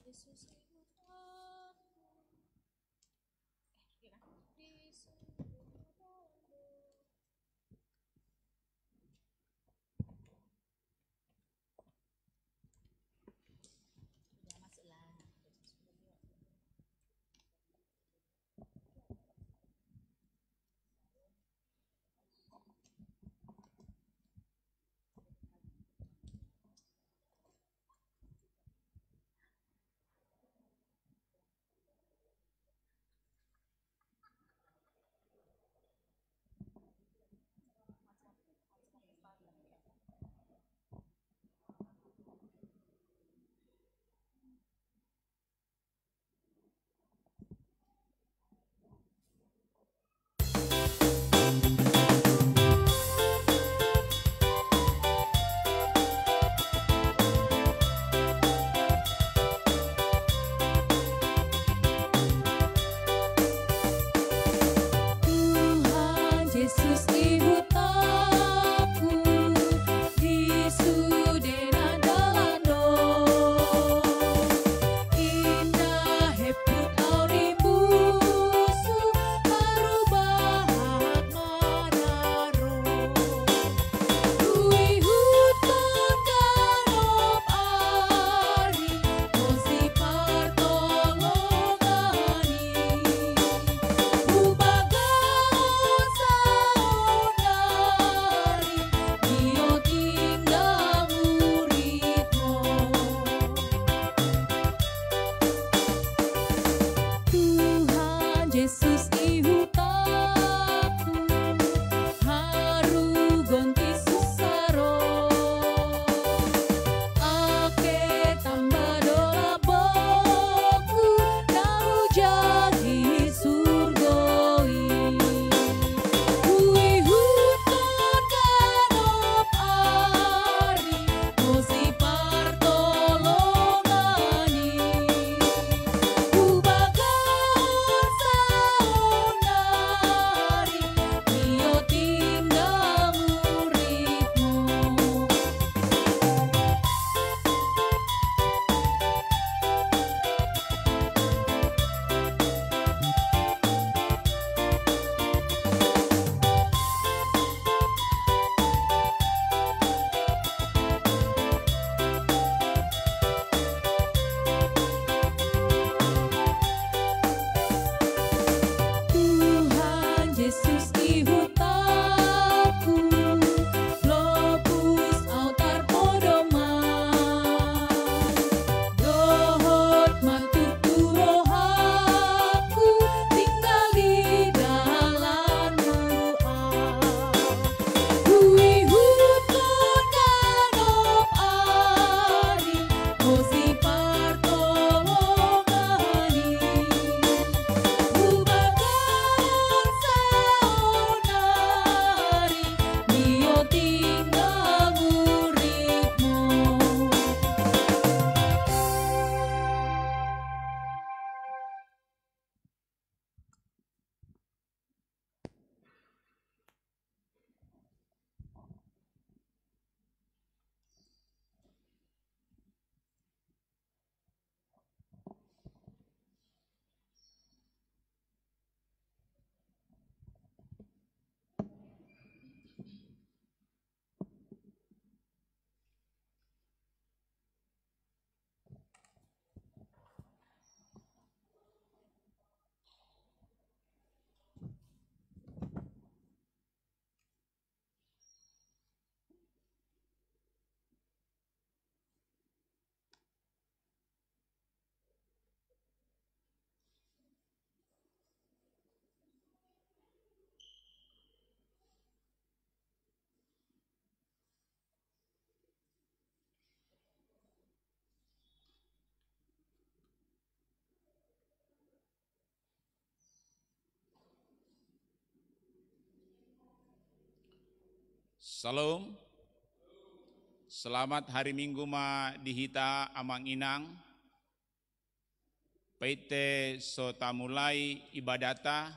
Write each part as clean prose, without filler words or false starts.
Yesus ibu aku, di seluruh dalammu. Udah masuklah. Tuhan Yesus ibu aku di sudena dalando indah heput aurimusu parubahat manaro Dui hutan danop ari mosi partolongani Ubagan saudari Dio tinggal muridmu Tuhan Yesus ihutaku haru gonti susaro ake tambah doa boku kau jadi surgoi Kui hutan kanop ari mosi partolongani Ubagan saudari Dio tinggal muridmu Tuhan Yesus ihutaku lopus autar podoman dohot matutu rohaku tinggal di dalam doa Kui hutan danop ari mosi partolongani Ubagan saudari Dio tinggal muridmu Salam. Selamat hari Minggu ma dihita amang inang. Paite so tamulai ibadata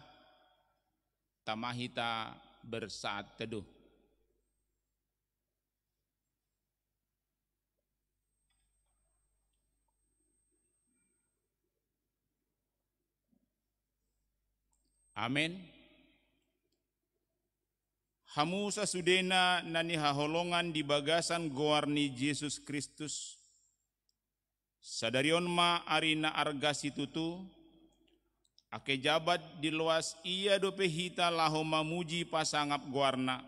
tamahita bersaat teduh. Amin. Hamu sasudena nani haholongan di bagasan goarni Yesus Kristus. Sadarion ma arina argasi tutu. Ake jabat di luas ia dope hita laho mamuji pasangap goarna.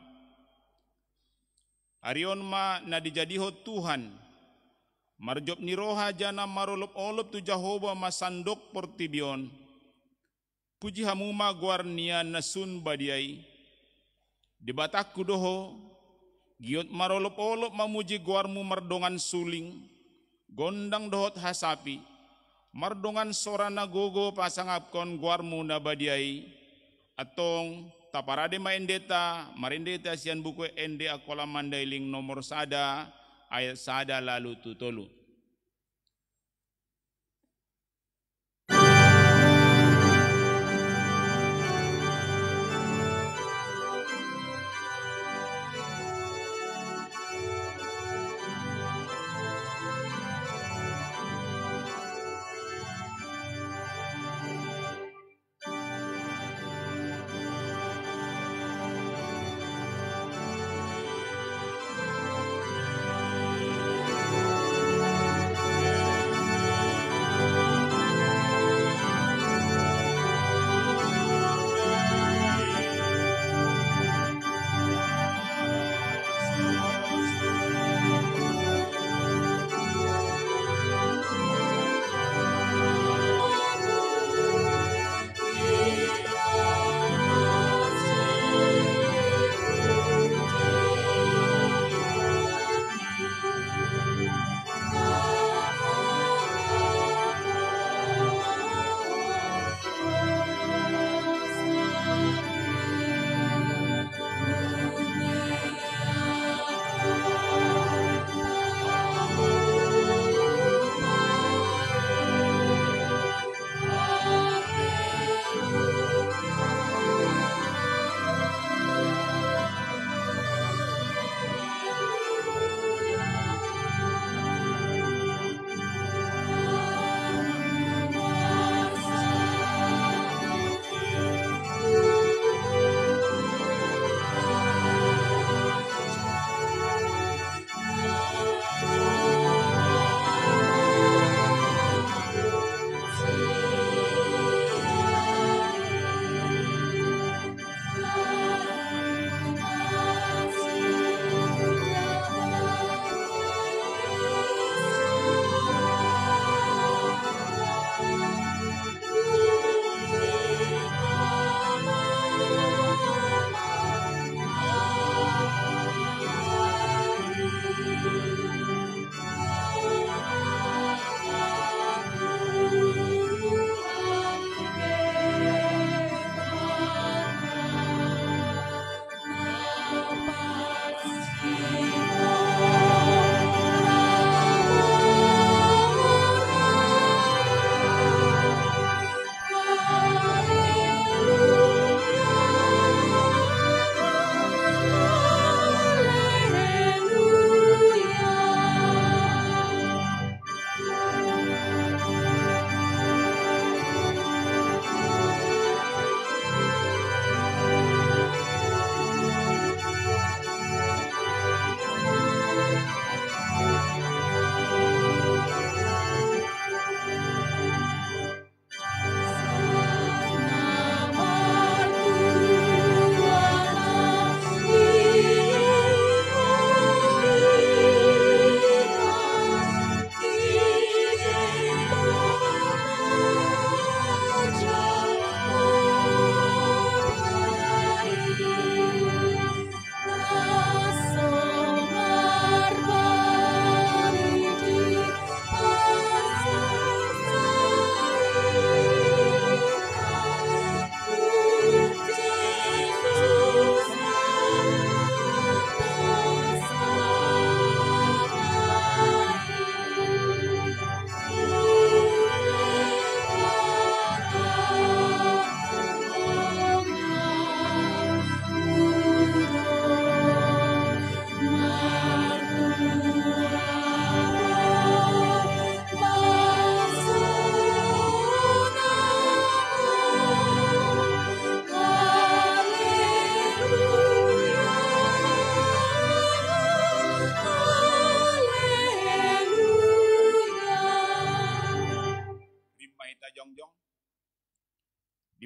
Arion ma na dijadiho Tuhan. Marjob ni roha jana marolop-olop tu Jahoba masandok portibion. Puji hamuma guarnia nasun badiai. Di batakku doho, giot marolop-olop mamuji guarmu mardongan suling, gondang dohot hasapi, mardongan sorana gogo pasangapkon guarmu nabadiai, atong taparade maendeta, marendeta sian buku ende akola mandailing nomor sada, ayat sada lalu tutolu.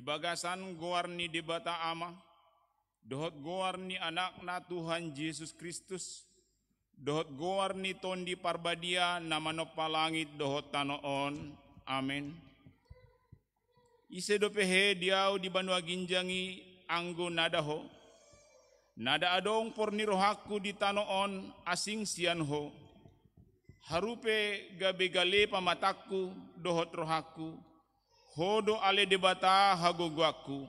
bagasan goar ni debata ama, dohot goar ni anak na Tuhan Yesus Kristus, dohot goar ni tondi parbadia na manopalangit dohot tanoon. Amen. Ise dopehe diau di banua ginjangi anggo nadaho, nada adong porni rohaku di tanoon asing sian ho, harupe gabe gale pamataku dohot rohaku, hodo ale debata hagoguaku,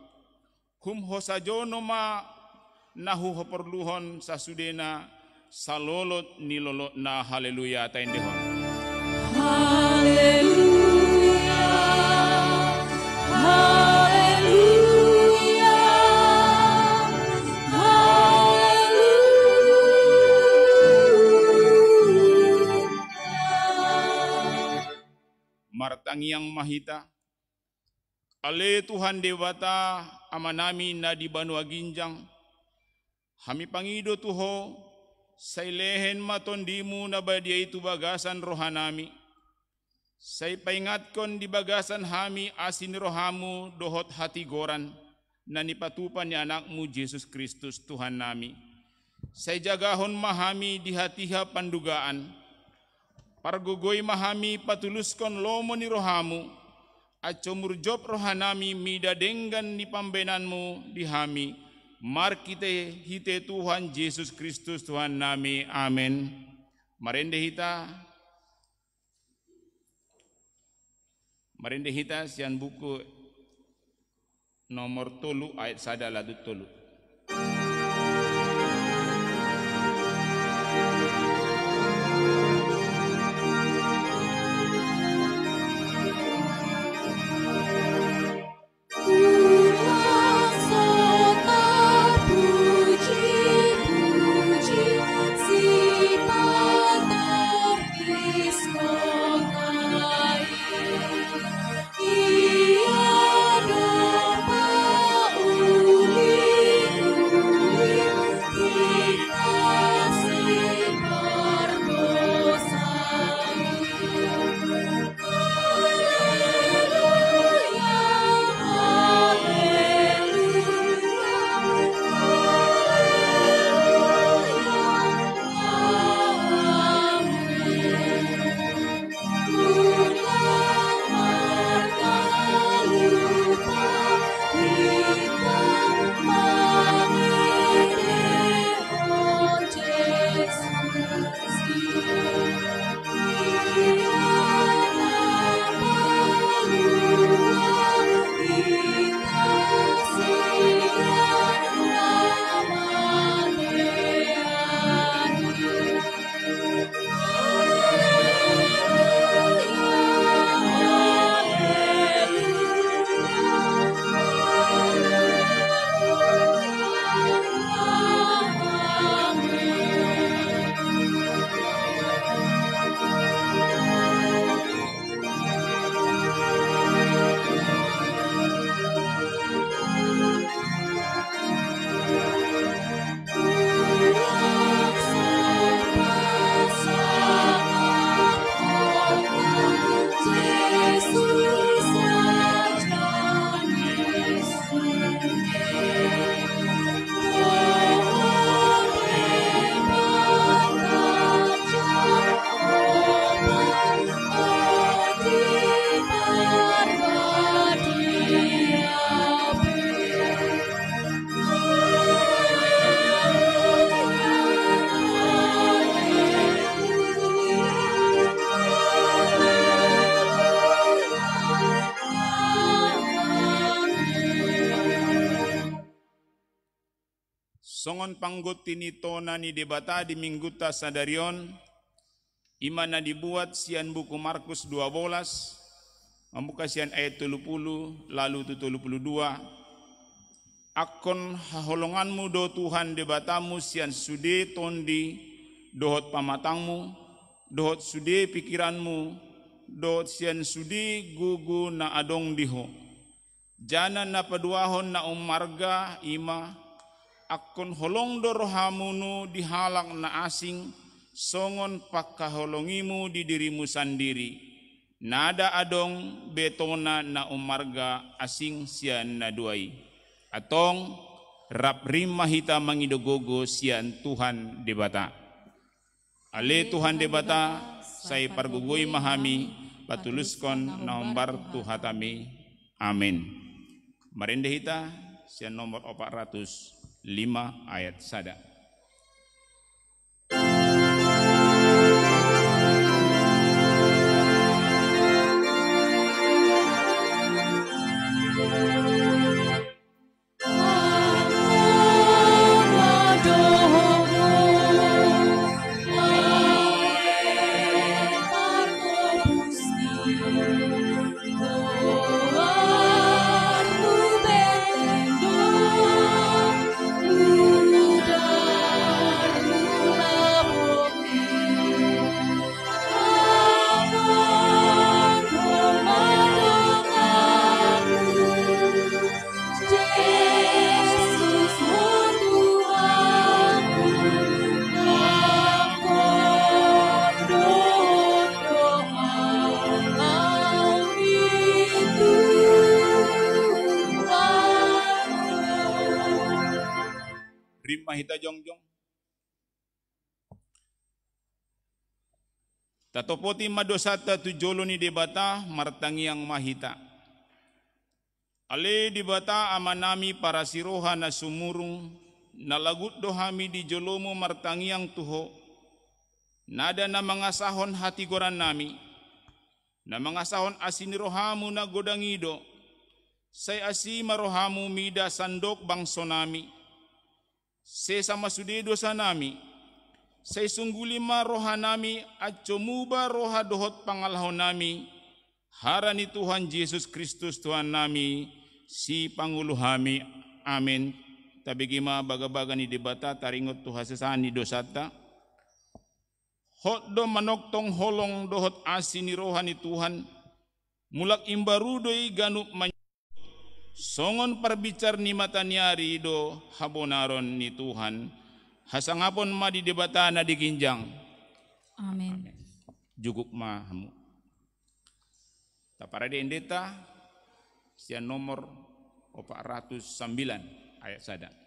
hum hosajono ma nahu hoperluhon sasudena salolot nilolot na. Haleluya taindehon. Haleluya, haleluya, haleluya. Martangi yang mahita, ale Tuhan dewata amanami na di banua ginjang, hami pangido tuho, sailehen matondimu na badia itu bagasan rohanami, say paingatkon di bagasan hami asin rohamu dohot hati goran, na nipatupan ni anakmu Yesus Kristus Tuhan nami, say jagahon mahami di hatiha pandugaan, pargogoy mahami patuluskon lomo ni rohamu, at sumurjop rohanami midadenggan ni pambenanmu di hami, markite hite Tuhan Yesus Kristus Tuhan nami. Amen. Marende hita sian buku nomor 3 ayat 1 ladut 3. Songon panggot tinito na ni debata di mingguta sadarion, iman na dibuat sian buku Markus 12, membuka sian ayat 30 lalu 32. Akon haholonganmu do Tuhan debatamu sian sude tondi dohot pamatangmu, dohot sude pikiranmu, dohot sian sude gugu na adong diho. Jana na paduahon na umarga ima, akon holong do rohamunu dihalak na asing, songon pakaholongimu di dirimu sandiri. nada adong betona na umarga asing siyan na duay. Atong rap rimma hita mangidogogo siyan Tuhan debata. Ale Tuhan debata, say pargugoy mahami, patuluskon na umbar tuhatami. Amin. Marinde hita siyan nomor 405 ayat 1. Mahita jongjong. Tatopoti madosata tujolo ni debata martangiang mahita. Ale debata amanami para siroha na sumurung nalagut dohami di jolomo martangiang tuho. Nada na mga sahon hati goran nami. Na mga sahon asinirohamu na godangido. Say asi marohamu mida sandok bangso nami. Se sama sudedo sa nami, sa sunggulima roha nami at cumuba roha dohot pangalahon nami, hara ni Tuhan Yesus Kristus Tuhan nami, si Pangulo hami. Amin. Tabigima baga-baga ni debata taringot Tuhan sesaan ni dosata. Hot do manoktong holong dohot asin ni roha ni Tuhan, mulak imbarudoy ganup songon parbicar ni matanyari do habonaron ni Tuhan. Hasangapon ma di debata na diginjang. Amin. Juguk mahamu. Tapara di endeta siya nomor 409 ayat 1.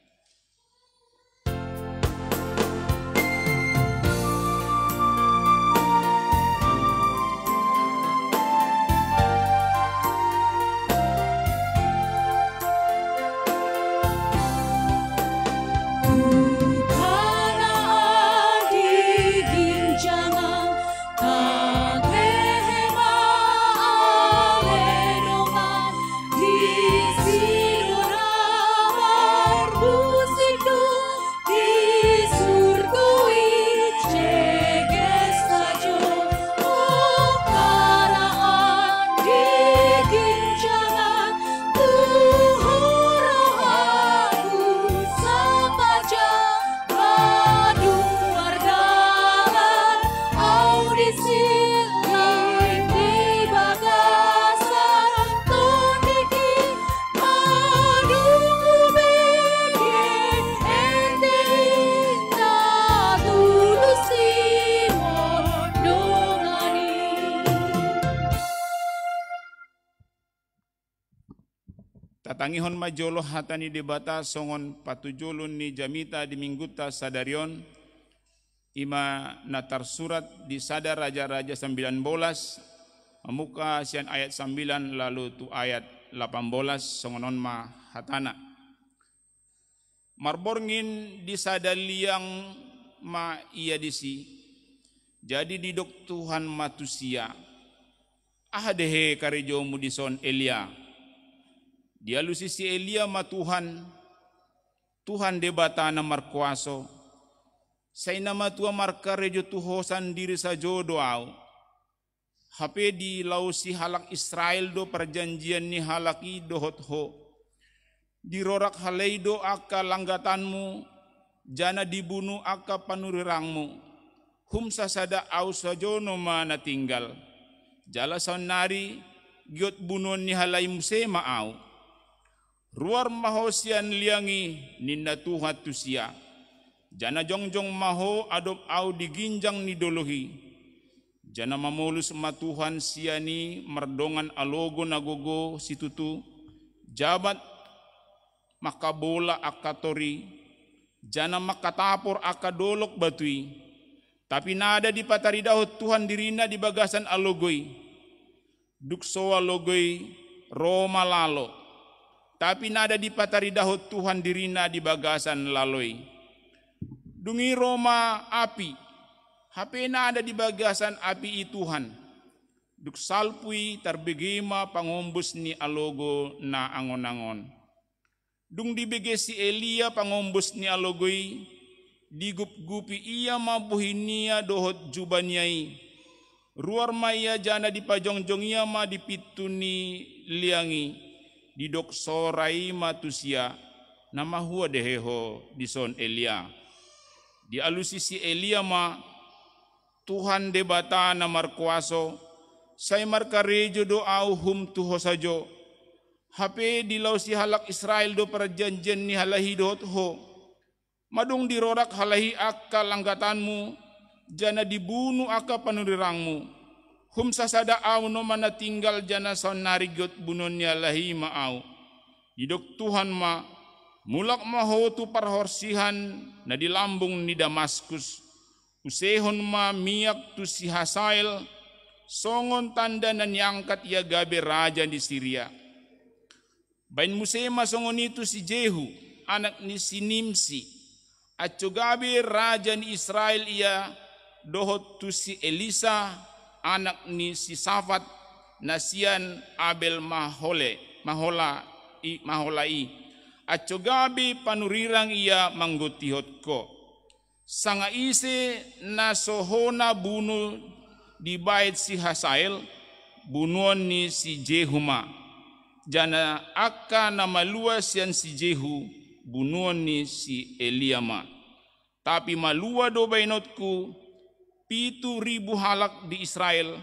Tatangihon majolo hatani debata songon patujulun ni jamita di mingguta sadarion ima natar surat di sadar raja-raja 19 muka sian ayat 9 lalu tu ayat 18 songonon ma hatana marborngin di sadaliang ma iya disi jadi didok Tuhan matusia ahadehe karejo mudison Elia. Dia lusisi Elia ma Tuhan debata na markuaso. Say nama tua markarejo tuhosan diri sa jodoaw. Hape di lausi halak Israel do perjanjian ni halaki dohot ho. Di rorak haleido aka langgatanmu, jana dibunuh aka panurirangmu. Hum sasada au sajono mana tinggal. Jala sonari giot bunuh ni halai muse maau. Ruar mahosian liangi ninda Tuhan tusia. Jana jongjong maho adop au diginjang ni dolohi. Jana mamulus matuhan siani mardongan alogo nagogo situtu. Jabat makabola akatori. Jana makatapor akadolok batui. Tapi nada di pataridahot Tuhan dirina di bagasan alogoy. Duksoa logoy Roma lalo. Tapi nada di pataridahot Tuhan dirina di bagasan laloy. Dungi Roma api. Hape nada di bagasan api i Tuhan. Duk salpui tarbegema pangombus ni alogo na angon-angon. Dung dibege si Elia pangombus ni alogoy, digup-gupi iya mabuhinia dohot jubaniai. Ruar maya jana di pajongjong iya ma dipituni liangi, didok sorai matusia, nama hua deheho di son Elia. Di alusi si Elia ma, Tuhan debata na markuaso, say markarejo do au hum tuho sajo. Hape di lau si halak Israel do perjanjian ni halahi dohot ho. Madung dirorak halahi akka langgatanmu, jana dibunuh akka panurirangmu. Hum sasada au no mana tinggal jana son narigot bunonnya lahi maau. Didok Tuhan ma, mulak maho tu parhorsihan na di lambung ni Damaskus. Usehon ma miyak tu si Hasael, songon tanda na niangkat ia gabe raja di Syria. Bain musema songon itu si Jehu, anak ni si Nimsi. Aco gabe raja ni Israel ia dohot tu si Elisa, anak ni si Safat, nasian Abel Maholai. Aco gabe panurirang ia manggotihot ko. Sanga ise na sohona bunuh di bait si Hasael, bunuan ni si Jehuma. Jana akka nama luas yang si Jehu, bunuan ni si Eliama. Tapi malua do bainotku, 7,000 halak di Israel,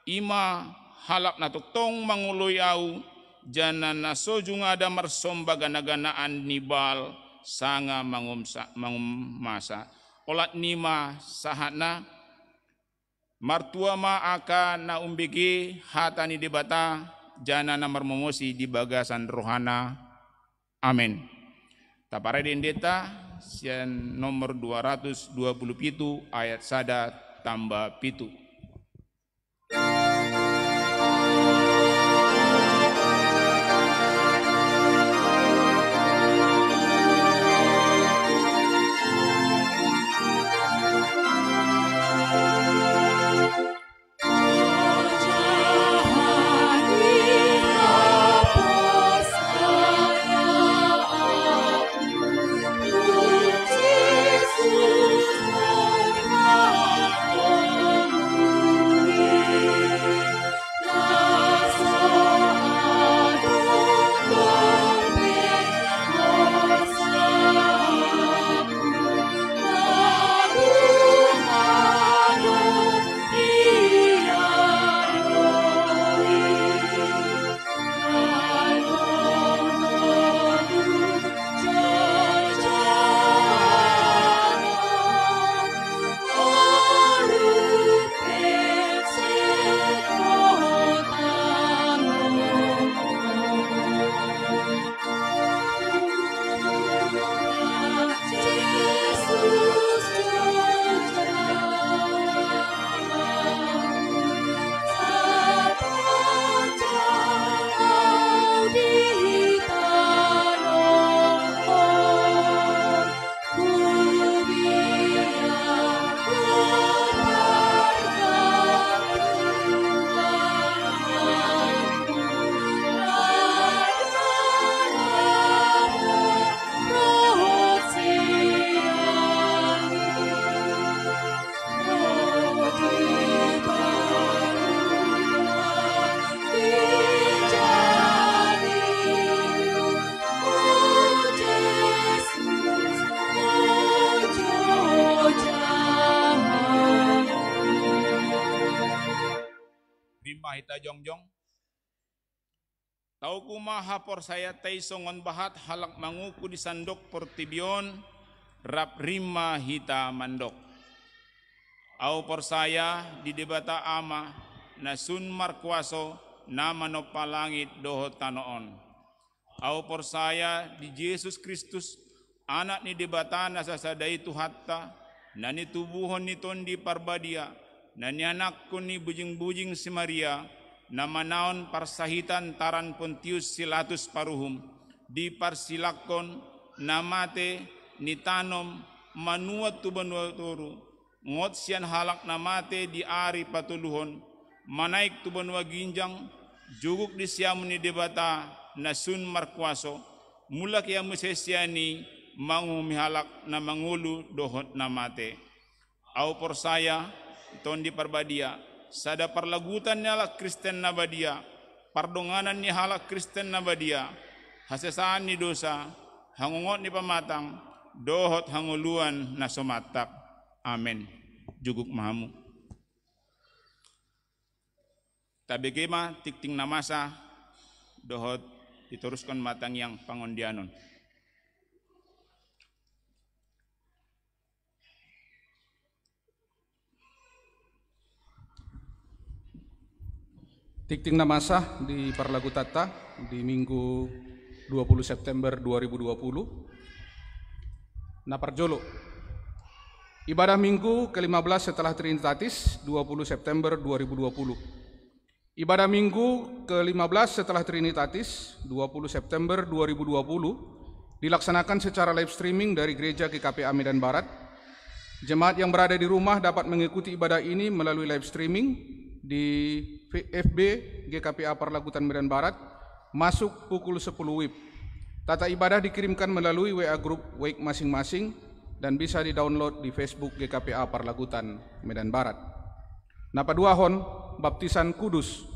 ima halak na toktong manguloy au, jana nasojung ada marsomba gana-ganaan nibal, sanga mangumasa. Olat nima sahana, martua ma aka na umbege hatani debata, jana na marmomosi di bagasan rohana. Amin. Tapare dendeta sian nomor 227 ayat sada tambah pitu. Mahita jongjong. Tau kumaha por saya tay songon bahat halak manguku di sandok portibion rap rima hita mandok. Au persaya di debata ama na sun markuaso na manopalangit dohot tanoon. Au persaya di Yesus Kristus anak ni debata na sasadai tuhatta na ni tubuhon niton di parbadia na ni anak ko ni bujing-bujing si Maria na manaon parsahitan taran Pontius Pilatus paruhum di parsilakon na mate ni tanom manuat tu banua turu ngot sian halak na mate di ari patuluhon manaik tu banua ginjang juguk di siamu ni debata na sun markuaso mula kaya musesiani mangumihalak na mangulu dohot na mate. Au persaya ton di parbadia sada parlagutan ni halak Kristen na badia pardonganan ni halak Kristen na badia hasesaan ni dosa hangungot ni pamatang dohot hanguluan na sumatak. Amen. Juguk mahamu. Tabegema tikting namasa dohot diteruskan matang yang pangondianon. Tikting namasa di Parlagu Tata di Minggu 20 September 2020. Naparjolo. Ibadah Minggu ke-15 setelah Trinitatis 20 September 2020. Ibadah Minggu ke-15 setelah Trinitatis 20 September 2020 dilaksanakan secara live streaming dari Gereja GKPA Medan Barat. Jemaat yang berada di rumah dapat mengikuti ibadah ini melalui live streaming di FB GKPA Parlagutan Medan Barat masuk pukul 10 WIB. Tata ibadah dikirimkan melalui WA Group Wake masing-masing dan bisa di-download di Facebook GKPA Parlagutan Medan Barat. Napaduahon, baptisan kudus.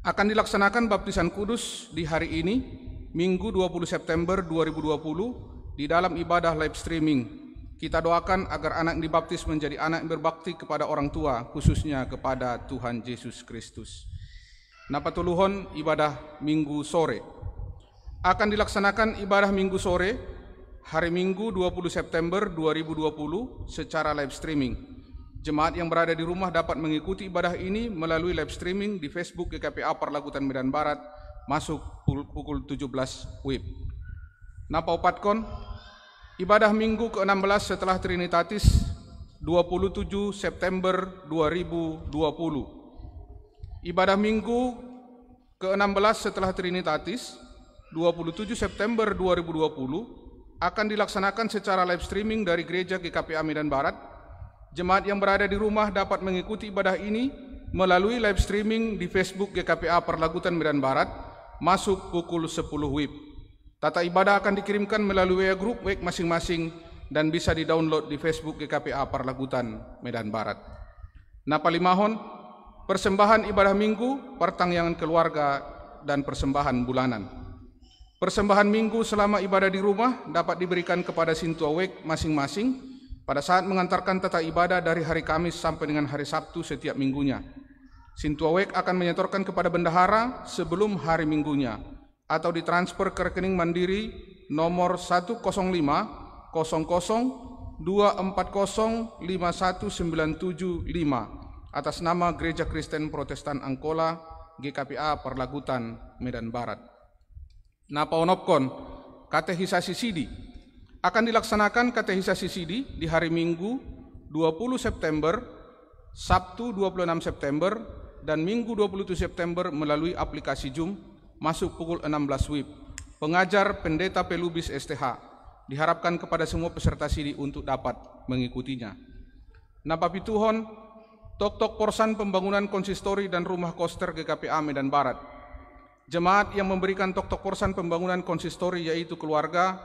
Akan dilaksanakan baptisan kudus di hari ini, Minggu 20 September 2020 di dalam ibadah live streaming. Kita doakan agar anak yang dibaptis menjadi anak yang berbakti kepada orang tua, khususnya kepada Tuhan Yesus Kristus. Napatuluhon ibadah Minggu sore. Akan dilaksanakan ibadah Minggu sore hari Minggu 20 September 2020 secara live streaming. Jemaat yang berada di rumah dapat mengikuti ibadah ini melalui live streaming di Facebook GKPA Parlagutan Medan Barat masuk pukul 17 WIB. Napaupatkan ibadah Minggu ke-16 setelah Trinitatis 27 September 2020. Ibadah Minggu ke-16 setelah Trinitatis 27 September 2020 akan dilaksanakan secara live streaming dari Gereja GKPA Medan Barat. Jemaat yang berada di rumah dapat mengikuti ibadah ini melalui live streaming di Facebook GKPA Parlagutan Medan Barat masuk pukul 10 WIB. Tata ibadah akan dikirimkan melalui WA Group Wake masing-masing dan bisa di-download di Facebook GKPA Parlagutan Medan Barat. Napalimahon, persembahan ibadah Minggu, pertangyangan keluarga, dan persembahan bulanan. Persembahan Minggu selama ibadah di rumah dapat diberikan kepada Sintua Wake masing-masing pada saat mengantarkan tata ibadah dari hari Kamis sampai dengan hari Sabtu setiap minggunya. Sintua Wake akan menyetorkan kepada bendahara sebelum hari Minggunya, atau ditransfer ke rekening mandiri nomor 105 00 240 51975 atas nama Gereja Kristen Protestan Angkola GKPA Parlagutan Medan Barat. Napaonopkon, katehisasi sidi. Akan dilaksanakan katehisasi sidi di hari Minggu 20 September, Sabtu 26 September, dan Minggu 27 September melalui aplikasi Zoom masuk pukul 16 WIB. Pengajar Pendeta Pelubis STH. Diharapkan kepada semua peserta sidi untuk dapat mengikutinya. Napapituhon, tok-tok porsan pembangunan konsistori dan rumah koster GKPA Medan Barat. Jemaat yang memberikan tok-tok porsan pembangunan konsistori yaitu keluarga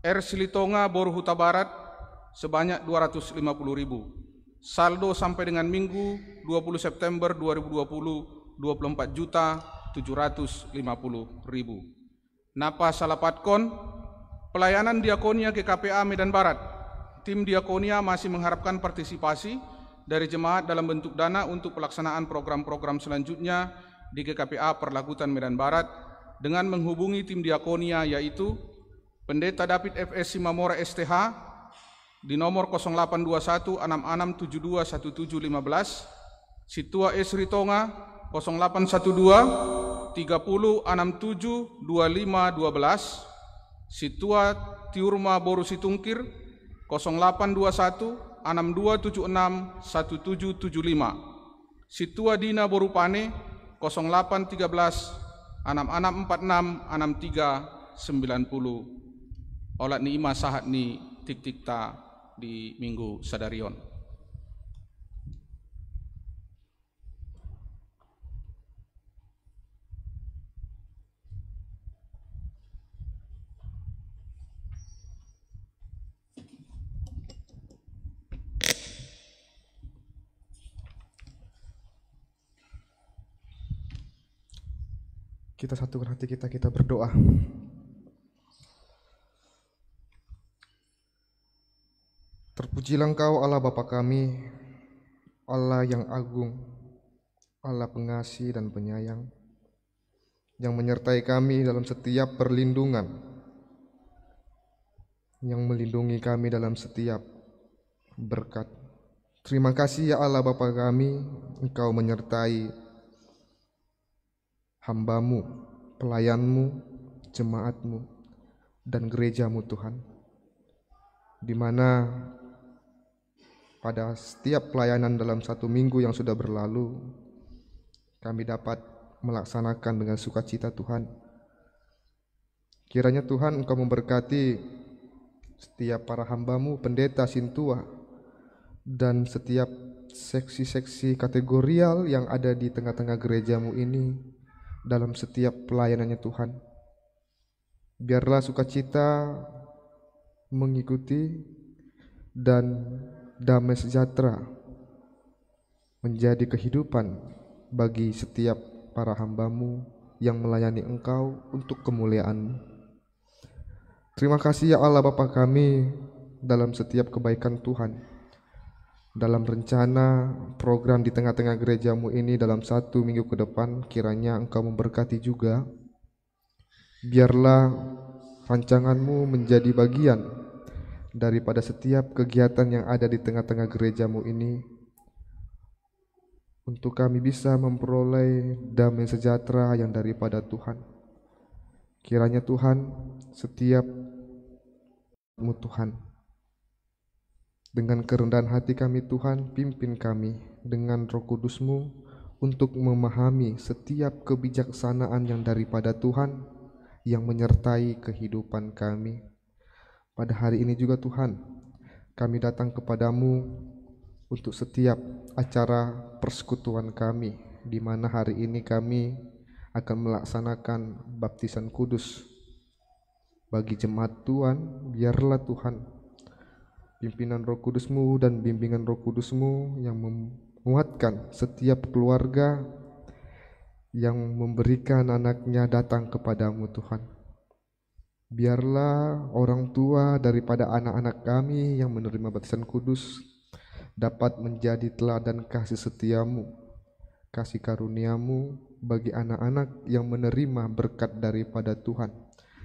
R. Silitonga Boru Huta Barat sebanyak 250.000. Saldo sampai dengan Minggu 20 September 2020 24.750.000. Napa salapatkon, pelayanan diakonia GKPA Medan Barat. Tim diakonia masih mengharapkan partisipasi dari jemaat dalam bentuk dana untuk pelaksanaan program-program selanjutnya di GKPA Parlagutan Medan Barat dengan menghubungi tim diakonia yaitu Pendeta David FS Simamora STH di nomor 0821 6672 1715, Situa Esri Tonga 0812 30 67 25 12, Situa Tiurma Boru Situngkir 0821 6276 1775, Situa Dina Borupane 0813 6646 6390. Olat ni ima sahat ni tik ta di Minggu Sadarion. Kita satukan hati kita berdoa. Terpujilah Engkau Allah Bapa kami, Allah yang agung, Allah pengasih dan penyayang, yang menyertai kami dalam setiap perlindungan, yang melindungi kami dalam setiap berkat. Terima kasih ya Allah Bapa kami, Engkau menyertai hamba-Mu, pelayan-Mu, jemaat-Mu, dan gereja-Mu Tuhan, di mana pada setiap pelayanan dalam satu minggu yang sudah berlalu, kami dapat melaksanakan dengan sukacita Tuhan. Kiranya Tuhan Engkau memberkati setiap para hamba-Mu, pendeta Sintua, dan setiap seksi-seksi kategorial yang ada di tengah-tengah gereja-Mu ini, dalam setiap pelayanannya Tuhan. Biarlah sukacita mengikuti dan damai sejahtera menjadi kehidupan bagi setiap para hamba-Mu yang melayani Engkau untuk kemuliaan-Mu. Terima kasih ya Allah Bapa kami dalam setiap kebaikan Tuhan, dalam rencana program di tengah-tengah gereja-Mu ini dalam satu minggu ke depan. Kiranya Engkau memberkati juga. Biarlah rancangan-Mu menjadi bagian daripada setiap kegiatan yang ada di tengah-tengah gereja-Mu ini, untuk kami bisa memperoleh damai sejahtera yang daripada Tuhan. Kiranya Tuhan, setiap-Mu Tuhan, dengan kerendahan hati kami Tuhan, pimpin kami dengan Roh Kudus-Mu untuk memahami setiap kebijaksanaan yang daripada Tuhan yang menyertai kehidupan kami. Pada hari ini juga Tuhan, kami datang kepadamu untuk setiap acara persekutuan kami, di mana hari ini kami akan melaksanakan baptisan kudus bagi jemaat Tuhan. Biarlah Tuhan, pimpinan Roh Kudus-Mu dan bimbingan Roh Kudus-Mu yang menguatkan setiap keluarga yang memberikan anaknya datang kepadamu Tuhan. Biarlah orang tua daripada anak-anak kami yang menerima baptisan kudus dapat menjadi teladan kasih setia-Mu, kasih karunia-Mu bagi anak-anak yang menerima berkat daripada Tuhan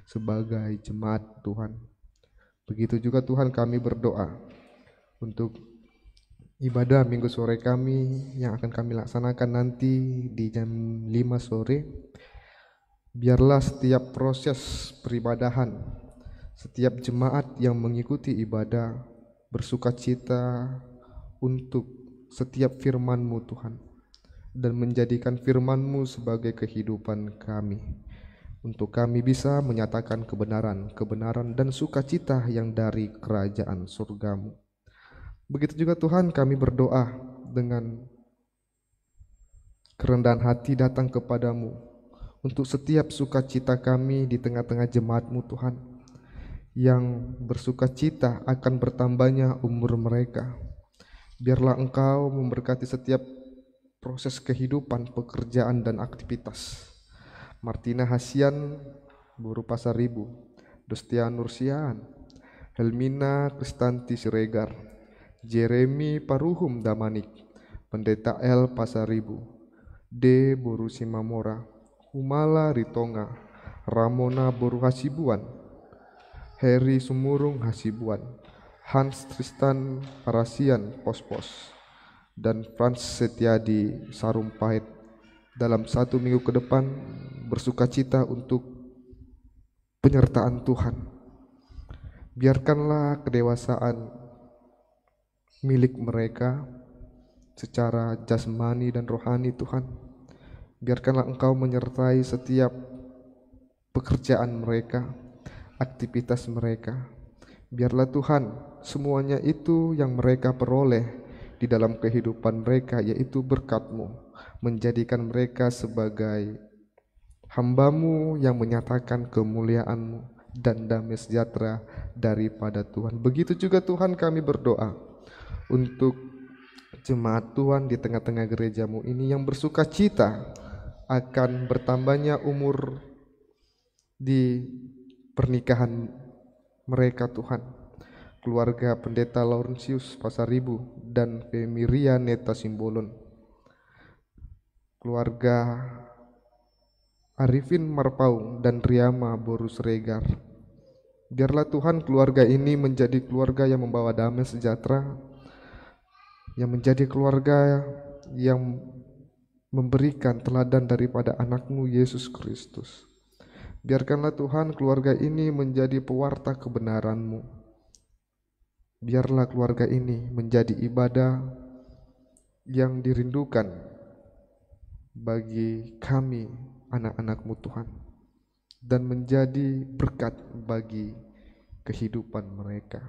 sebagai jemaat Tuhan. Begitu juga Tuhan kami berdoa untuk ibadah minggu sore kami yang akan kami laksanakan nanti di jam 5 sore. Biarlah setiap proses peribadahan, setiap jemaat yang mengikuti ibadah bersukacita untuk setiap firman-Mu Tuhan, dan menjadikan firman-Mu sebagai kehidupan kami, untuk kami bisa menyatakan kebenaran dan sukacita yang dari kerajaan surga-Mu. Begitu juga Tuhan kami berdoa dengan kerendahan hati datang kepadamu untuk setiap sukacita kami di tengah-tengah jemaat-Mu Tuhan, yang bersukacita akan bertambahnya umur mereka. Biarlah Engkau memberkati setiap proses kehidupan, pekerjaan dan aktivitas Martina Hasian, Buruh Pasaribu, Dostian Nursian, Helmina Kristanti Siregar, Jeremy Paruhum Damanik, Pendeta L Pasaribu, D Boru Simamora, Humala Ritonga, Ramona Boru Hasibuan, Heri Sumurung Hasibuan, Hans Tristan Parasian Pospos, dan Frans Setiadi Sarumpait dalam 1 minggu ke depan bersukacita untuk penyertaan Tuhan. Biarkanlah kedewasaan milik mereka secara jasmani dan rohani, Tuhan. Biarkanlah Engkau menyertai setiap pekerjaan mereka, aktivitas mereka. Biarlah Tuhan, semuanya itu yang mereka peroleh di dalam kehidupan mereka, yaitu berkat-Mu, menjadikan mereka sebagai hamba-Mu yang menyatakan kemuliaan-Mu dan damai sejahtera daripada Tuhan. Begitu juga Tuhan, kami berdoa untuk jemaat Tuhan di tengah-tengah gereja-Mu ini yang bersukacita akan bertambahnya umur di pernikahan mereka, Tuhan. Keluarga Pendeta Laurentius Pasaribu dan Femiria Neta Simbolon, keluarga Arifin Marpaung dan Riama Borus Regar. Biarlah Tuhan keluarga ini menjadi keluarga yang membawa damai sejahtera, yang menjadi keluarga yang memberikan teladan daripada anak-Mu Yesus Kristus. Biarkanlah Tuhan keluarga ini menjadi pewarta kebenaran-Mu. Biarlah keluarga ini menjadi ibadah yang dirindukan bagi kami anak-anak-Mu Tuhan, dan menjadi berkat bagi kehidupan mereka.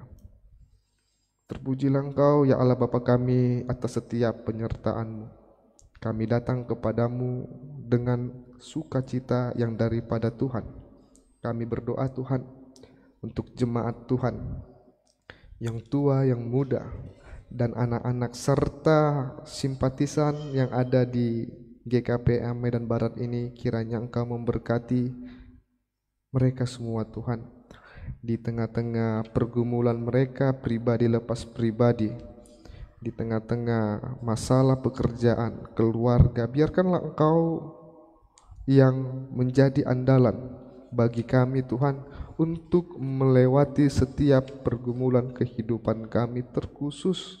Terpujilah Engkau ya Allah Bapa kami atas setiap penyertaan-Mu. Kami datang kepadamu dengan sukacita yang daripada Tuhan. Kami berdoa Tuhan untuk jemaat Tuhan yang tua, yang muda, dan anak-anak serta simpatisan yang ada di GKP Medan Barat ini. Kiranya Engkau memberkati mereka semua Tuhan, di tengah-tengah pergumulan mereka pribadi lepas pribadi, di tengah-tengah masalah pekerjaan, keluarga. Biarkanlah Engkau yang menjadi andalan bagi kami Tuhan untuk melewati setiap pergumulan kehidupan kami, terkhusus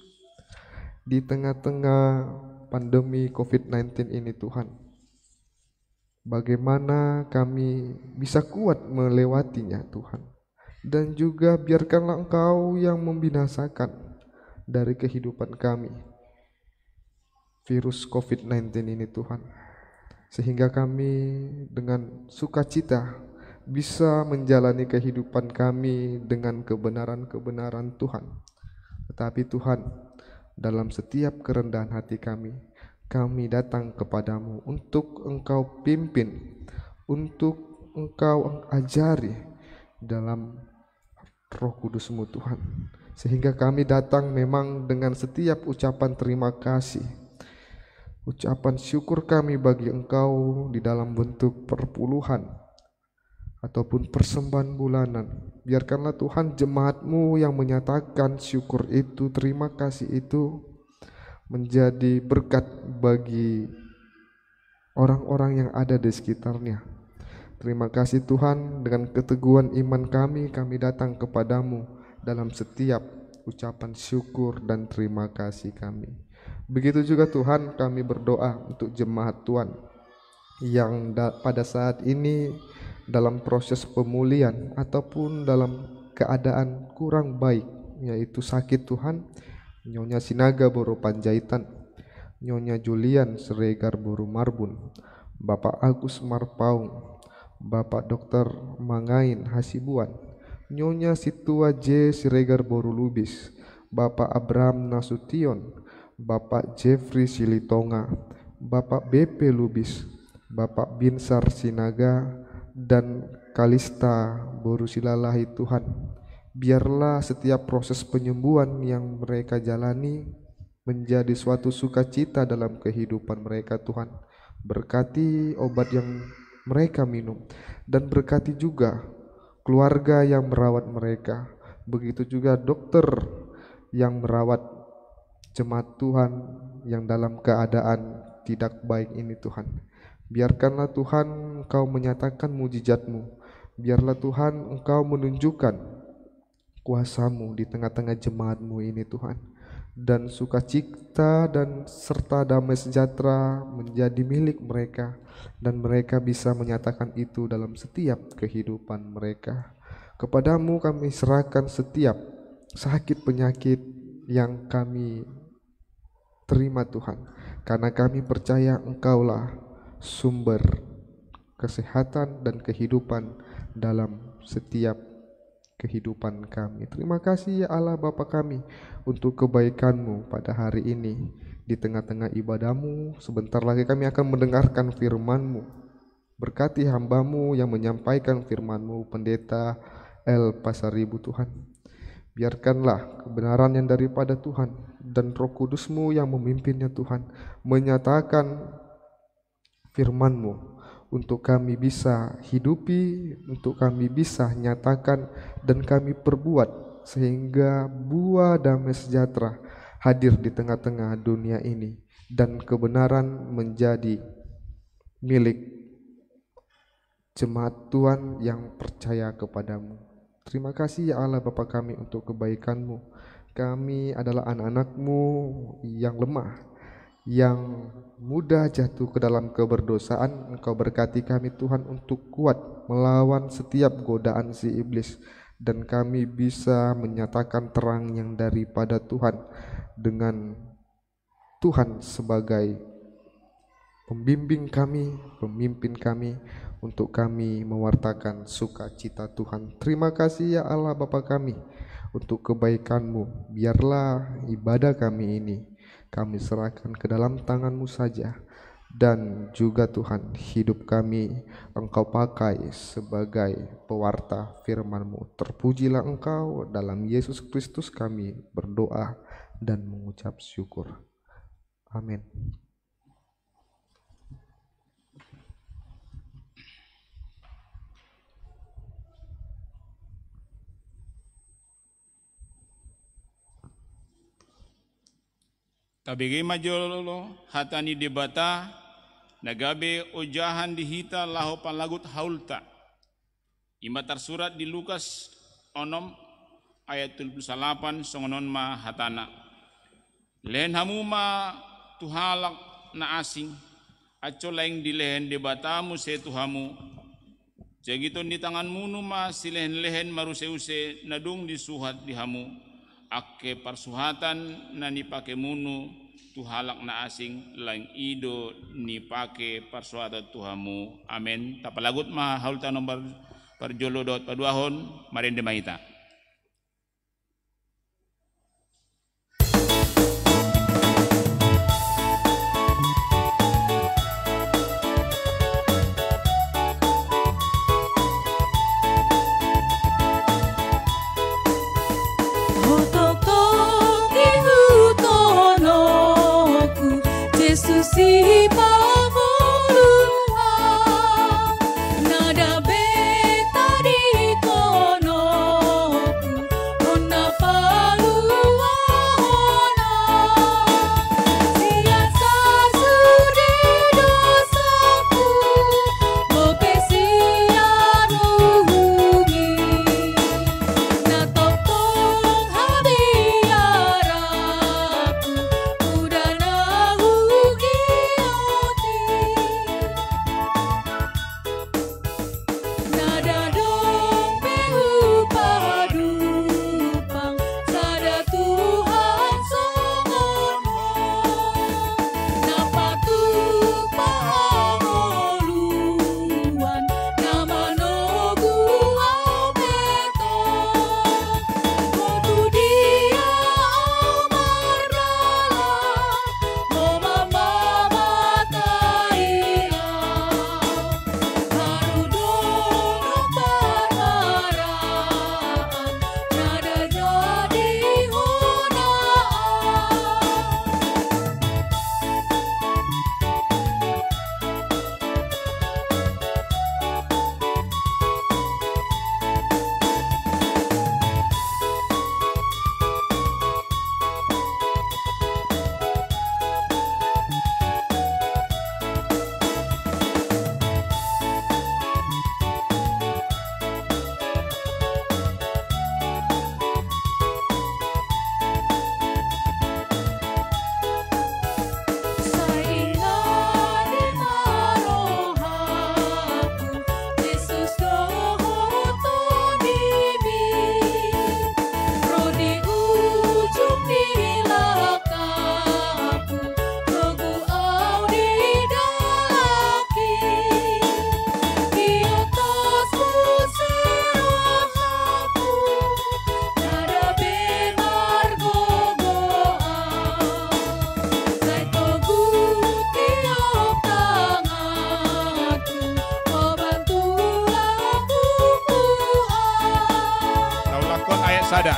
di tengah-tengah pandemi COVID-19 ini Tuhan. Bagaimana kami bisa kuat melewatinya Tuhan, dan juga biarkanlah Engkau yang membinasakan dari kehidupan kami virus COVID-19 ini Tuhan, sehingga kami dengan sukacita bisa menjalani kehidupan kami dengan kebenaran-kebenaran Tuhan. Tetapi Tuhan, dalam setiap kerendahan hati kami datang kepadamu untuk Engkau pimpin, untuk Engkau ajari dalam Roh Kudus-Mu Tuhan, sehingga kami datang memang dengan setiap ucapan terima kasih, ucapan syukur kami bagi Engkau di dalam bentuk perpuluhan ataupun persembahan bulanan. Biarkanlah Tuhan jemaat-Mu yang menyatakan syukur itu, terima kasih itu, menjadi berkat bagi orang-orang yang ada di sekitarnya. Terima kasih Tuhan, dengan keteguhan iman kami datang kepadamu dalam setiap ucapan syukur dan terima kasih kami. Begitu juga Tuhan, kami berdoa untuk jemaat Tuhan yang pada saat ini dalam proses pemulihan ataupun dalam keadaan kurang baik, yaitu sakit Tuhan. Nyonya Sinaga Boro Panjaitan, Nyonya Julian Siregar Boro Marbun, Bapak Agus Marpaung, Bapak Dr. Mangain Hasibuan, Nyonya Situa J. Siregar Boro Lubis, Bapak Abraham Nasution, Bapak Jeffrey Silitonga, Bapak BP Lubis, Bapak Binsar Sinaga, dan Kalista Boru Silalahi Tuhan. Biarlah setiap proses penyembuhan yang mereka jalani menjadi suatu sukacita dalam kehidupan mereka Tuhan. Berkati obat yang mereka minum, dan berkati juga keluarga yang merawat mereka. Begitu juga dokter yang merawat jemaat Tuhan yang dalam keadaan tidak baik ini Tuhan. Biarkanlah Tuhan Engkau menyatakan mujizat-Mu. Biarlah Tuhan Engkau menunjukkan kuasa-Mu di tengah-tengah jemaat-Mu ini Tuhan. Dan sukacita dan serta damai sejahtera menjadi milik mereka, dan mereka bisa menyatakan itu dalam setiap kehidupan mereka. Kepadamu kami serahkan setiap sakit penyakit yang kami terima Tuhan, karena kami percaya Engkaulah sumber kesehatan dan kehidupan dalam setiap kehidupan kami. Terima kasih ya Allah Bapa kami untuk kebaikan-Mu pada hari ini. Di tengah-tengah ibadah-Mu, sebentar lagi kami akan mendengarkan firman-Mu. Berkati hamba-Mu yang menyampaikan firman-Mu, Pendeta El Pasaribu Tuhan. Biarkanlah kebenaran yang daripada Tuhan dan Roh Kudus-Mu yang memimpinnya Tuhan menyatakan firman-Mu untuk kami bisa hidupi, untuk kami bisa nyatakan dan kami perbuat, sehingga buah damai sejahtera hadir di tengah-tengah dunia ini dan kebenaran menjadi milik jemaat Tuhan yang percaya kepadamu. Terima kasih ya Allah Bapa kami untuk kebaikan-Mu. Kami adalah anak-anak-Mu yang lemah, yang mudah jatuh ke dalam keberdosaan. Engkau berkati kami Tuhan untuk kuat melawan setiap godaan si iblis, dan kami bisa menyatakan terang yang daripada Tuhan dengan Tuhan sebagai pembimbing kami, pemimpin kami, untuk kami mewartakan sukacita Tuhan. Terima kasih ya Allah Bapa kami untuk kebaikan-Mu. Biarlah ibadah kami ini kami serahkan ke dalam tangan-Mu saja, dan juga Tuhan hidup kami Engkau pakai sebagai pewarta firman-Mu. Terpujilah Engkau, dalam Yesus Kristus kami berdoa dan mengucap syukur. Amin. Tabigi majolo hatani debata nagabe ojahan dihita laho palagut haulta. Ima tersurat di Lukas 6 ayat 38 songonon ma hatana. Lehen hamuma tuhalak na asing aco laing di lehen debatamu se tuhamu. Jagito di tanganmu numa si lehen-lehen maruseuse nadung disuhat dihamu. Ake parsuhatan na nipake munu tuhalak na asing laing ido nipake parsuhatan tuhamu. Amen. Tapalagut ma haulta nomor parjolo dot paduahon marinde mahita. Si pavolua nada beta di konoku ona palua ona siasa sudi dosaku bopesia nuhungi na topong habiaraku udah nahugi ibadah.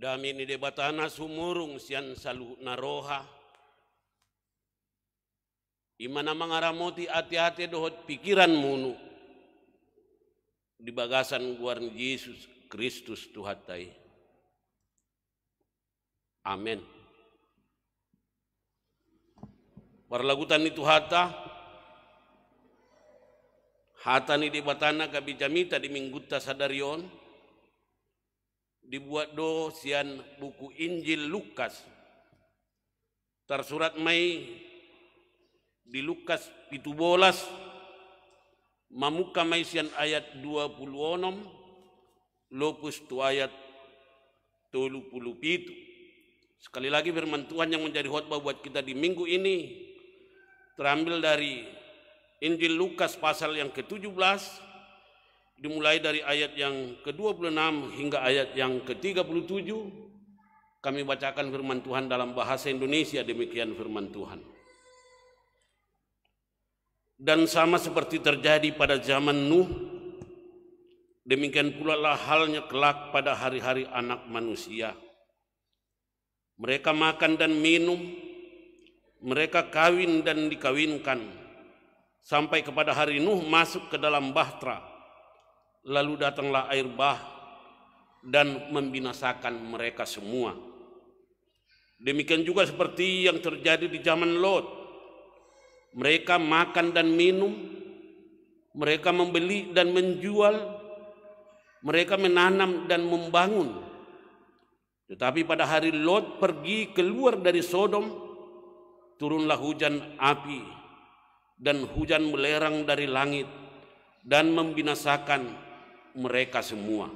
Dami ni debatana sumurung sian salu naroha. Imana mangaramoti hati-hati dohot pikiran munu. Di bagasan guarni Yesus Kristus Tuhatai. Amin. Parlagutan itu hata ni debatana kabijamita di mingguta sadarion. Dibuat do sian buku Injil Lukas. Tersurat mai di Lukas 17 mamuka mai sian ayat 26 lopus tu ayat 37. Sekali lagi firman Tuhan yang menjadi khotbah buat kita di minggu ini terambil dari Injil Lukas pasal yang ke-17 dimulai dari ayat yang ke-26 hingga ayat yang ke-37. Kami bacakan firman Tuhan dalam bahasa Indonesia, demikian firman Tuhan. Dan sama seperti terjadi pada zaman Nuh, demikian pula lah halnya kelak pada hari-hari anak manusia. Mereka makan dan minum, mereka kawin dan dikawinkan, sampai kepada hari Nuh masuk ke dalam bahtera. Lalu datanglah air bah dan membinasakan mereka semua. Demikian juga seperti yang terjadi di zaman Lot. Mereka makan dan minum, mereka membeli dan menjual, mereka menanam dan membangun. Tetapi pada hari Lot pergi keluar dari Sodom, turunlah hujan api dan hujan melerang dari langit dan membinasakan mereka semua.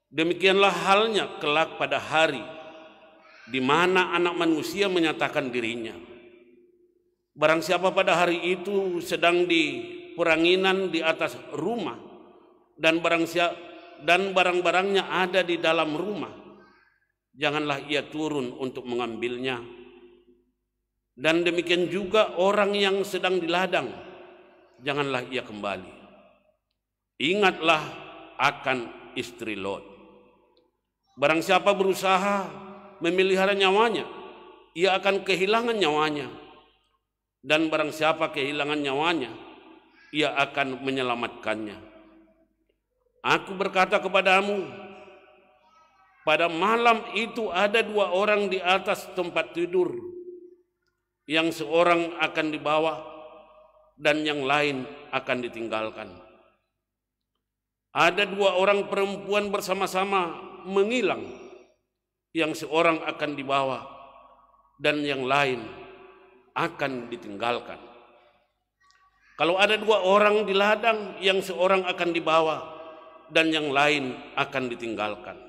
Demikianlah halnya kelak pada hari di mana anak manusia menyatakan dirinya. Barang siapa pada hari itu sedang di peranginan di atas rumah dan barang-barangnya ada di dalam rumah, janganlah ia turun untuk mengambilnya. Dan demikian juga orang yang sedang di ladang, janganlah ia kembali. Ingatlah akan istri Lot. Barang siapa berusaha memelihara nyawanya, ia akan kehilangan nyawanya. Dan barang siapa kehilangan nyawanya, ia akan menyelamatkannya. Aku berkata kepadamu, pada malam itu ada dua orang di atas tempat tidur, yang seorang akan dibawa dan yang lain akan ditinggalkan. Ada dua orang perempuan bersama-sama mengilang, yang seorang akan dibawa dan yang lain akan ditinggalkan. Kalau ada dua orang di ladang, yang seorang akan dibawa dan yang lain akan ditinggalkan.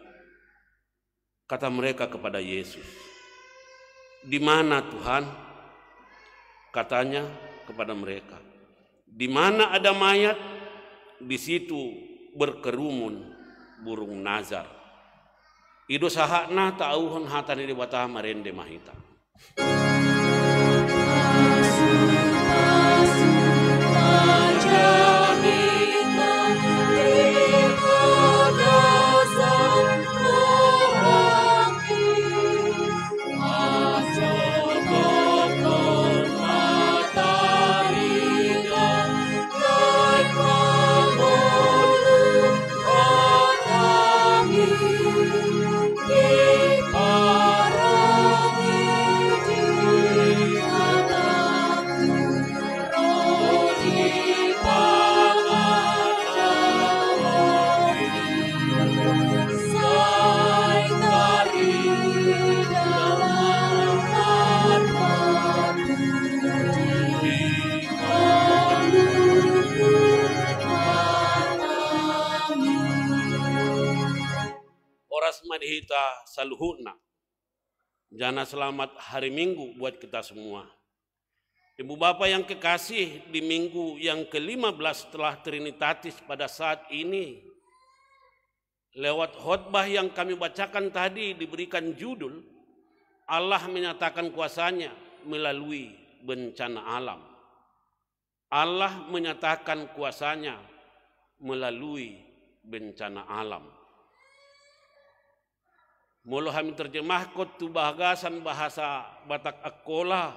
Kata mereka kepada Yesus, "Di mana Tuhan?" Katanya kepada mereka, "Di mana ada mayat, di situ berkerumun burung nazar." Ido sahakna ta'auhon hatani di batah marende mahita. Madhita saluhutna. Jana selamat hari Minggu buat kita semua. Ibu Bapak yang kekasih, di minggu yang ke-15 setelah Trinitatis pada saat ini, lewat khotbah yang kami bacakan tadi diberikan judul Allah menyatakan kuasanya melalui bencana alam. Allah menyatakan kuasanya melalui bencana alam. Molo kami terjemah tu bahasan bahasa Batak Akola.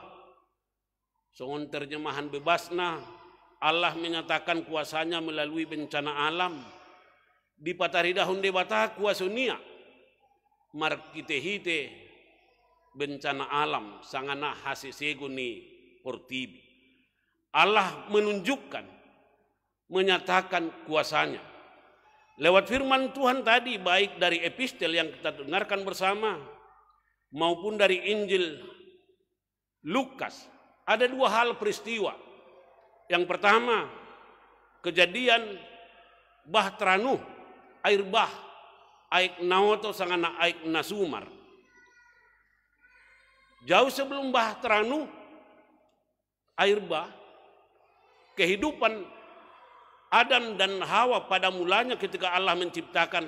Songon terjemahan bebasna, Allah menyatakan kuasanya melalui bencana alam. Di patarida hunde Batak kuasunia, markitehite bencana alam sangana hasiseguni portibi. Allah menunjukkan, menyatakan kuasanya. Lewat firman Tuhan tadi, baik dari epistel yang kita dengarkan bersama maupun dari Injil Lukas, ada dua hal peristiwa. Yang pertama, kejadian bah tranuh, air bah, aik naoto sangana aik nasumar. Jauh sebelum bah tranuh, air bah, kehidupan Adam dan Hawa pada mulanya ketika Allah menciptakan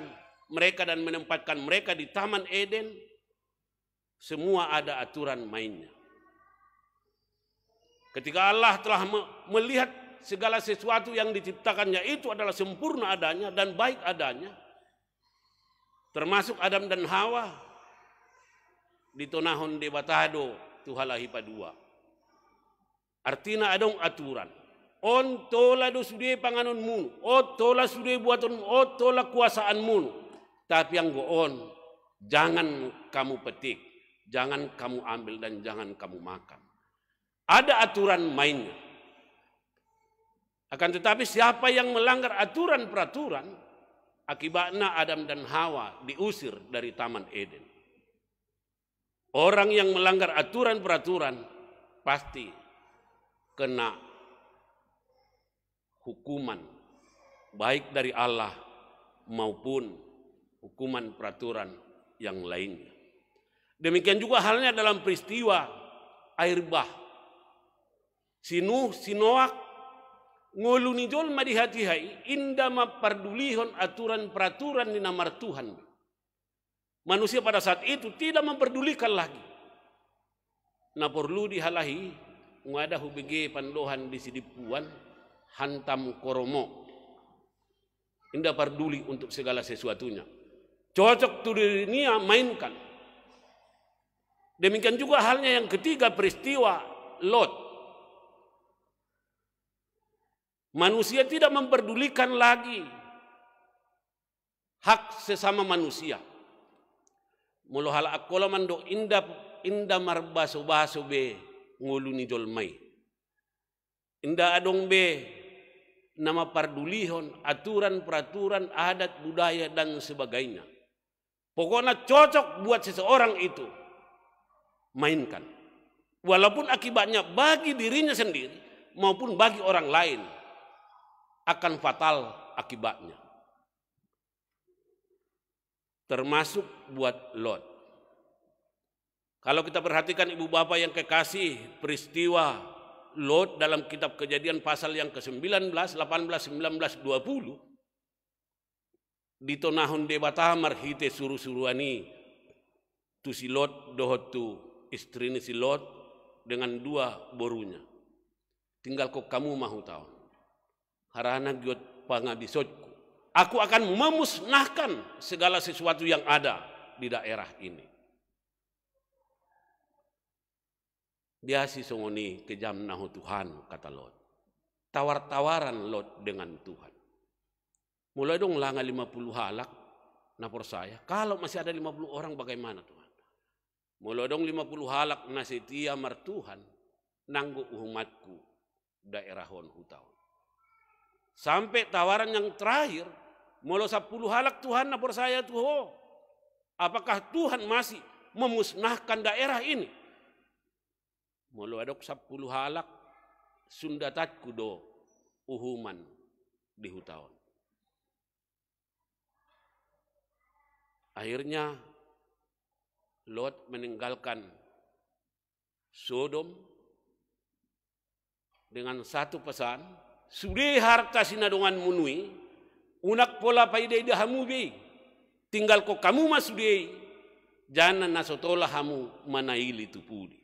mereka dan menempatkan mereka di Taman Eden, semua ada aturan mainnya. Ketika Allah telah melihat segala sesuatu yang diciptakannya itu adalah sempurna adanya dan baik adanya, termasuk Adam dan Hawa, ditonahon debatado tuhalahi padua. Artinya adong aturan. On tola do sude panganon munu, o tola sude buaton, o tola kuasaan munu. Tapi yang goon, jangan kamu petik, jangan kamu ambil dan jangan kamu makan. Ada aturan mainnya. Akan tetapi siapa yang melanggar aturan peraturan, akibatnya Adam dan Hawa diusir dari Taman Eden. Orang yang melanggar aturan peraturan pasti kena hukuman, baik dari Allah maupun hukuman peraturan yang lainnya. Demikian juga halnya dalam peristiwa air bah. Sinoak ngolunijol madihati-hai indama pardulihon aturan peraturan di namar Tuhan. Manusia pada saat itu tidak memperdulikan lagi. Na perlu dihalahi ngada hubege pandohan di sidipuan hantam koromo. Indah parduli untuk segala sesuatunya. Cocok tu dunia mainkan. Demikian juga halnya yang ketiga peristiwa Lot. Manusia tidak memperdulikan lagi hak sesama manusia. Mulu hal akola mando inda marbaso baso be nguluni jolmai. Inda adong be nama pardulihon, aturan peraturan adat budaya dan sebagainya. Pokoknya cocok buat seseorang itu mainkan. Walaupun akibatnya bagi dirinya sendiri maupun bagi orang lain akan fatal akibatnya. Termasuk buat Lot. Kalau kita perhatikan ibu bapak yang kekasih, peristiwa Lot dalam kitab Kejadian pasal yang ke-19, 18, 19, 20 ditonahon debatamar hite suruh-suruani tu si Lot dohot tu istri ni si Lot dengan 2 borunya. Tinggal kok kamu mahu tahu. Harana giot pangabisotku. Aku akan memusnahkan segala sesuatu yang ada di daerah ini. Dia si songoni kejam nahu Tuhan, kata Lot. Tawar-tawaran Lot dengan Tuhan. Mulai dong langa 50 halak, napor saya. Kalau masih ada 50 orang bagaimana Tuhan? Mulai dong 50 halak na setia mar Tuhan, nanggu umatku daerah hon hutau. Sampai tawaran yang terakhir, mulai 10 halak Tuhan napor saya tuh. Apakah Tuhan masih memusnahkan daerah ini? Mulai adok 10 halak, sundatatku do uhuman di hutaun. Akhirnya Lot meninggalkan Sodom dengan satu pesan, sudah harta sinadongan munui, unak pola paidai dahamu be, tinggal kok kamu masudei, jangan nasotolah hamu manaili tupudi.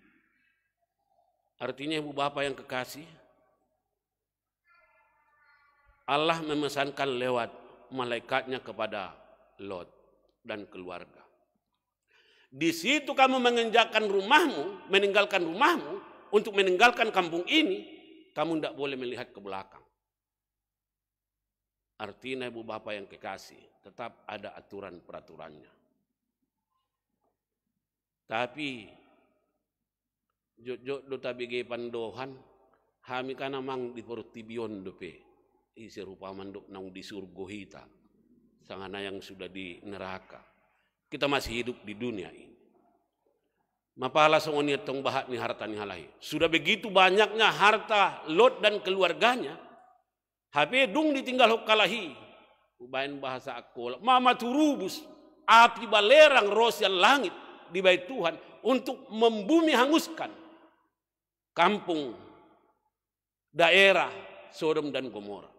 Artinya ibu bapak yang kekasih, Allah memesankan lewat malaikatnya kepada Lot dan keluarga. Di situ kamu meninggalkan rumahmu, untuk meninggalkan kampung ini, kamu tidak boleh melihat ke belakang. Artinya ibu bapak yang kekasih, tetap ada aturan peraturannya. Tapi jok do tabige pandohan, hami kana mang di portibion dope, isi rupa mandok nang di surga hita, sangana yang sudah di neraka. Kita masih hidup di dunia ini. Mapala songoni tong bahat ni harta ni halai. Sudah begitu banyaknya harta Lot dan keluarganya, HP dung ditinggal hokalahi. Ubain bahasa akola, mama turubus, api balerang rosian langit di bait Tuhan untuk membumi hanguskan kampung, daerah Sodom dan Gomora.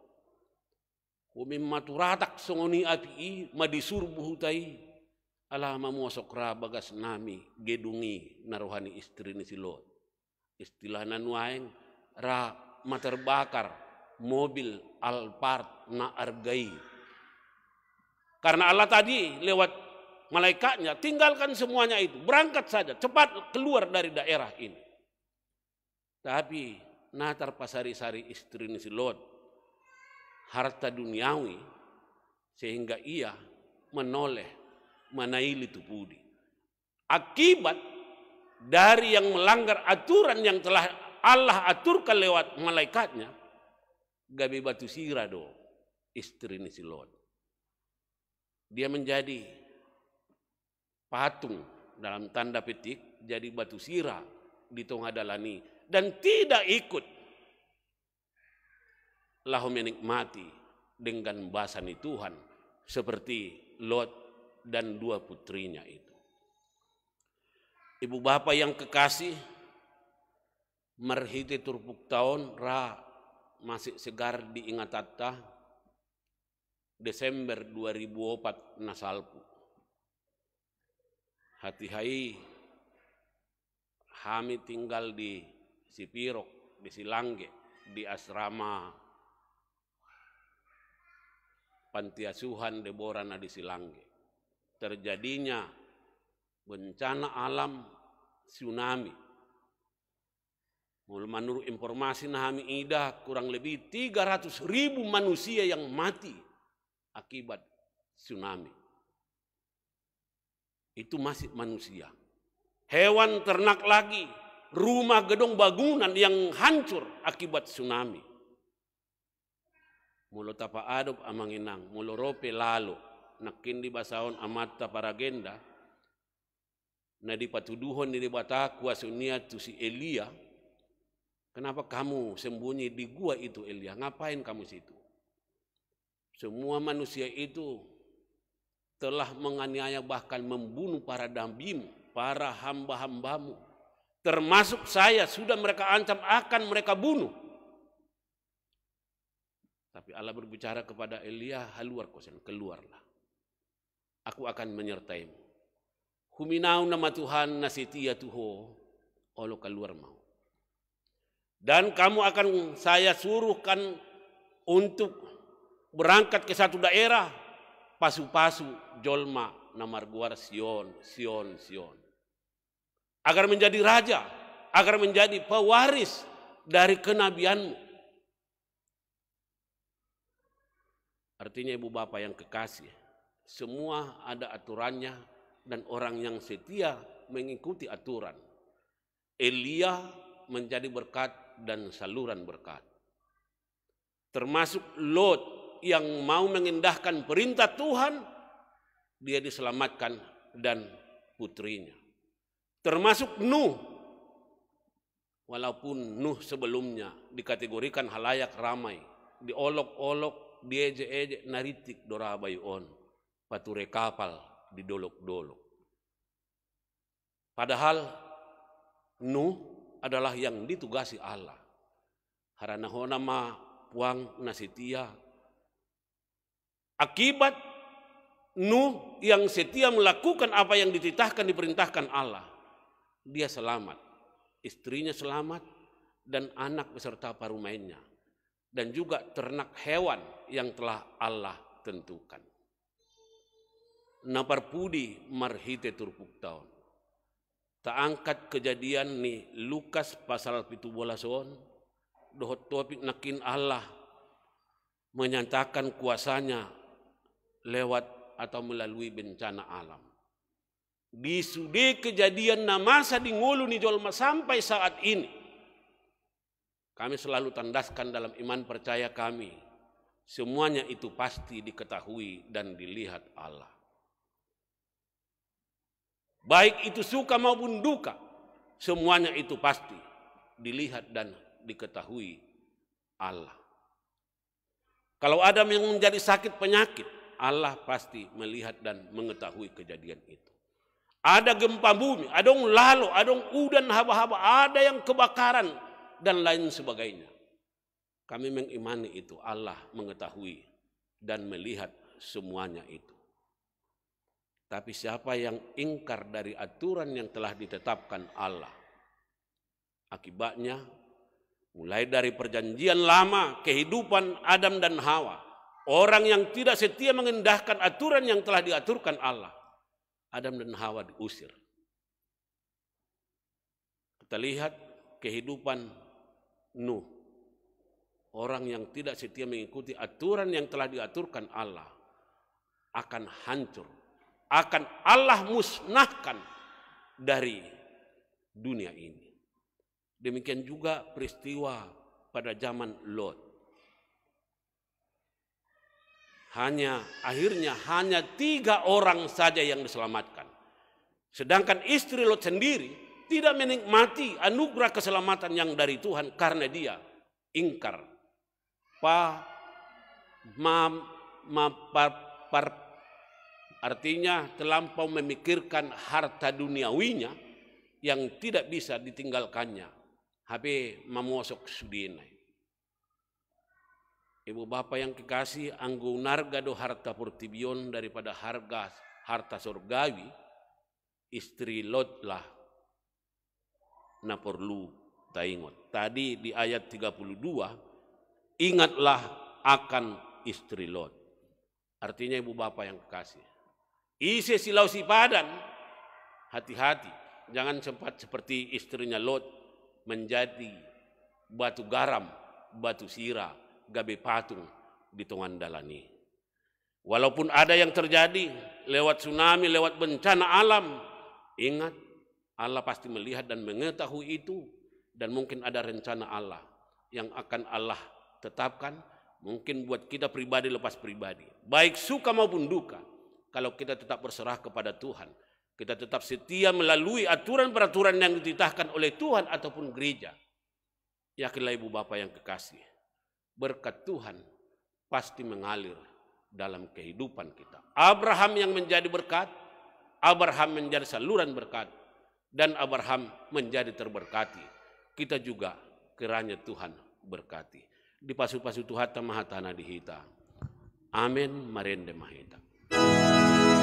Kumi maturatak songoni api madisurbu hutai. Allah mamuasok bagas nami gedungi narohani istri ni si Lot. Istilah nanuaeng ra materbakar mobil Alphard na argai. Karena Allah tadi lewat malaikatnya tinggalkan semuanya itu, berangkat saja, cepat keluar dari daerah ini. Tapi natar pasari-sari istri ni si Lot harta duniawi sehingga ia menoleh manaili tupudi. Akibat dari yang melanggar aturan yang telah Allah aturkan lewat malaikatnya, gabe batu sira do istri ni si Lot. Dia menjadi patung dalam tanda petik, jadi batu sira di tongadalani dan tidak ikut lahu menikmati dengan bahasani Tuhan seperti Lot dan 2 putrinya itu. Ibu bapak yang kekasih, marhite turpuk tahun ra masih segar diingatata Desember 2004 nasalpu. Hati hai kami tinggal di Sipirok, di Silangge, di asrama panti asuhan Deborah di Silangge. Terjadinya bencana alam tsunami. Menurut informasi Nahami Ida, kurang lebih 300.000 manusia yang mati akibat tsunami. Itu masih manusia. Hewan ternak lagi, rumah gedung bangunan yang hancur akibat tsunami. Mulo tapa adop amanginang, mulo rope lalo. Nakin di basaon amata paragenda na di patuduhon ni bata kuasunia tu si Elia. Kenapa kamu sembunyi di gua itu Elia? Ngapain kamu situ? Semua manusia itu telah menganiaya bahkan membunuh para nabimu, para hamba-hambamu. Termasuk saya sudah mereka ancam akan mereka bunuh. Tapi Allah berbicara kepada Elia, haluar kosen, keluarlah. Aku akan menyertaimu. huminau nama Tuhan na setia tuho olo keluar mau. Dan kamu akan saya suruhkan untuk berangkat ke satu daerah, pasu-pasu jolma namar guar Sion. Agar menjadi raja, agar menjadi pewaris dari kenabianmu. Artinya ibu bapak yang kekasih, semua ada aturannya dan orang yang setia mengikuti aturan. Elia menjadi berkat dan saluran berkat. Termasuk Lot yang mau mengindahkan perintah Tuhan, dia diselamatkan dan putrinya. Termasuk Nuh, walaupun Nuh sebelumnya dikategorikan halayak ramai, diolok-olok, dieje-eje, naritik dorabayon, pature kapal didolok-dolok. Padahal Nuh adalah yang ditugasi Allah. Harana hona ma puang nasetia. Akibat Nuh yang setia melakukan apa yang dititahkan diperintahkan Allah, dia selamat, istrinya selamat, dan anak beserta parumainnya, dan juga ternak hewan yang telah Allah tentukan. Naparpudi marhite turpuk tahun. Tak angkat kejadian nih Lukas pasal 17 dohot topik nakin Allah menyatakan kuasanya lewat atau melalui bencana alam. Di sudi kejadian na masa di ngulu ni jolma sampai saat ini, kami selalu tandaskan dalam iman percaya kami, semuanya itu pasti diketahui dan dilihat Allah. Baik itu suka maupun duka, semuanya itu pasti dilihat dan diketahui Allah. Kalau ada yang menjadi sakit penyakit, Allah pasti melihat dan mengetahui kejadian itu. Ada gempa bumi, ada yang lalu, ada yang udan haba-haba, ada yang kebakaran dan lain sebagainya. Kami mengimani itu, Allah mengetahui dan melihat semuanya itu. Tapi siapa yang ingkar dari aturan yang telah ditetapkan Allah, akibatnya mulai dari perjanjian lama, kehidupan Adam dan Hawa, orang yang tidak setia mengendahkan aturan yang telah diaturkan Allah, Adam dan Hawa diusir. Kita lihat kehidupan Nuh, orang yang tidak setia mengikuti aturan yang telah diaturkan Allah, akan hancur, akan Allah musnahkan dari dunia ini. Demikian juga peristiwa pada zaman Lot. Akhirnya hanya 3 orang saja yang diselamatkan. Sedangkan istri Lot sendiri tidak menikmati anugerah keselamatan yang dari Tuhan karena dia ingkar. Artinya terlampau memikirkan harta duniawinya yang tidak bisa ditinggalkannya. Habe mamosok sudinai. Ibu bapak yang kekasih, anggung narga do harta purtibion daripada harta surgawi, istri Lot lah na perlu taingot. Tadi di ayat 32, ingatlah akan istri Lot. Artinya ibu bapak yang kekasih, isi silau si padan, hati-hati, jangan sempat seperti istrinya Lot menjadi batu garam, batu sirah, gabe patung di tongan dalani. Walaupun ada yang terjadi lewat tsunami, lewat bencana alam, ingat Allah pasti melihat dan mengetahui itu, dan mungkin ada rencana Allah yang akan Allah tetapkan, mungkin buat kita pribadi lepas pribadi, baik suka maupun duka. Kalau kita tetap berserah kepada Tuhan, kita tetap setia melalui aturan-peraturan yang dititahkan oleh Tuhan ataupun gereja. Yakinlah ibu bapak yang kekasih, berkat Tuhan pasti mengalir dalam kehidupan kita. Abraham yang menjadi berkat, Abraham menjadi saluran berkat, dan Abraham menjadi terberkati. Kita juga kiranya Tuhan berkati. Di pasu-pasu Tuhan mahatana dihita. Amin marende mahita. Amin.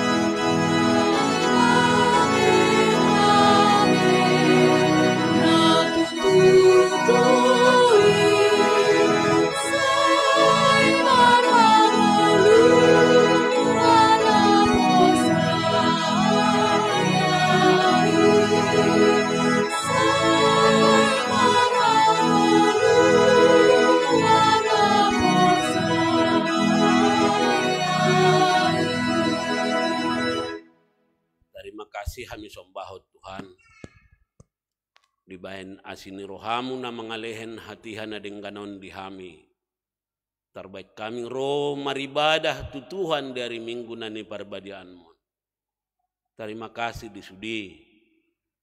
kasih kami sombahot Tuhan. Dibahen asini rohamu na mangalehen hatihan na dengganon di kami. Terbaik kami roh maribadah tu Tuhan dari minggu nani parbadianmu. Terima kasih disudi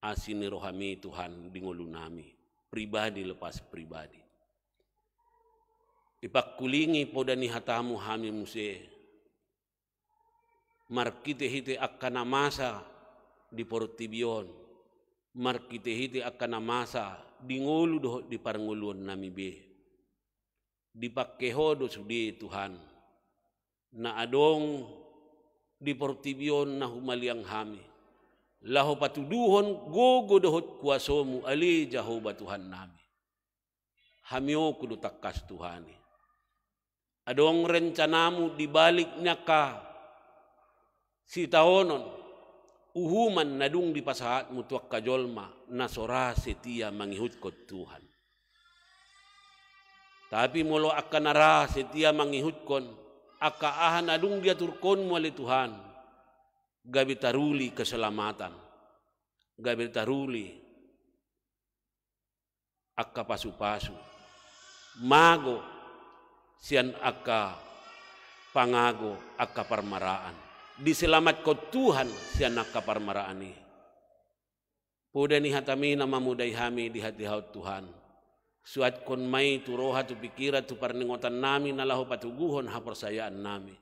asini rohami Tuhan di ngulu nami. Pribadi lepas pribadi. Ipakulingi podani hatamu hami muse. Markite hite akana masa di Portibion. Markite hite akana masa di ngulu doh di parnguluan nami be. Dipakeho do sudi Tuhan. Na adong di Portibion na humaliang hami. Laho patuduhon gogo dohot kuasomu ali Jehovah Tuhan nami. Hamio kudu takas Tuhani. Adong rencanamu dibaliknya ka si taonon uhuman nadung di pasahatmu tuak kajolma nasora setia mangihut ko Tuhan. Tapi molo akan nara setia mangihut kon akaahan adung dia turkon mo ali Tuhan. Gabi taruli keselamatan. Gabi taruli akka pasu-pasu. Mago sian akka pangago akka parmaraan. Diselamat ko Tuhan sian akka parmaraan ni. Puda ni hatami na mamudai hami di hati haut Tuhan. Suat kon may turoha tu pikira tu parningotan nami nalahu patuguhon hapersayaan nami.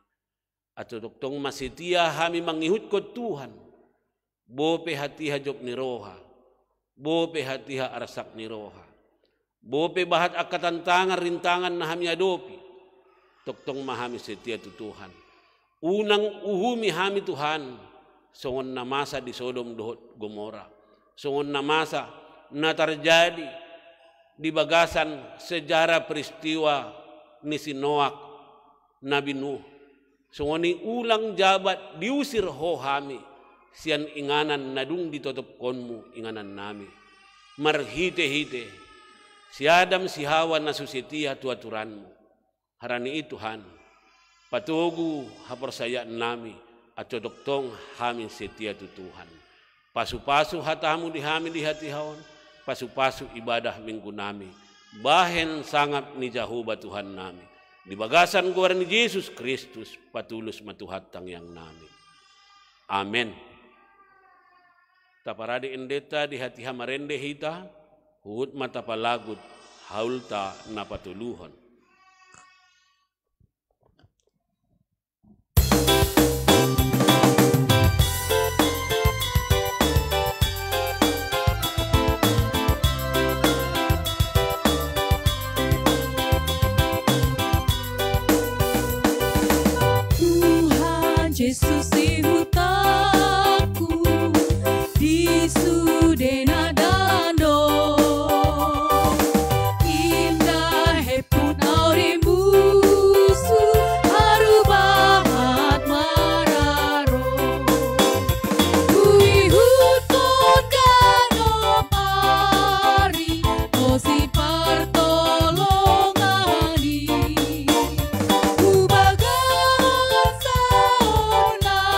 Atau doktong masitia hami mangihut ko Tuhan. Bope hati hajok ni roha. Bope hati ha arasak ni roha. Bope bahat akatantangan rintangan na hami adopi. Doktong mahami setia tu Tuhan. Unang uhumi hami Tuhan. Songon na masa di Sodom dohot Gomora. Songon na masa na terjadi di bagasan sejarah peristiwa ni si Noak, Nabi Nuh. Songoni ulang jabat diusir ho hami sian inganan nadung ditotop konmu inganan nami. Marhite-hite si Adam si Hawa nasusetia tu aturanmu. Harani Tuhan patugu hapersayaan nami atau doktong hami setia tu Tuhan. Pasu-pasu hatamu di hami di hati hawan. Pasu-pasu ibadah minggu nami. Bahen sangat ni Jehovah Tuhan nami. Di bagasan gua ni Yesus Kristus patulus matuhatang yang nami. Amin. Taparade endeta di hati hamarende hita. Huut mata palagut haulta na patuluhon. Yesus di hutaku di sudena dando indah hepun aure musu harubahat mararo kui hutun gano pari osi partolongani ubagan saona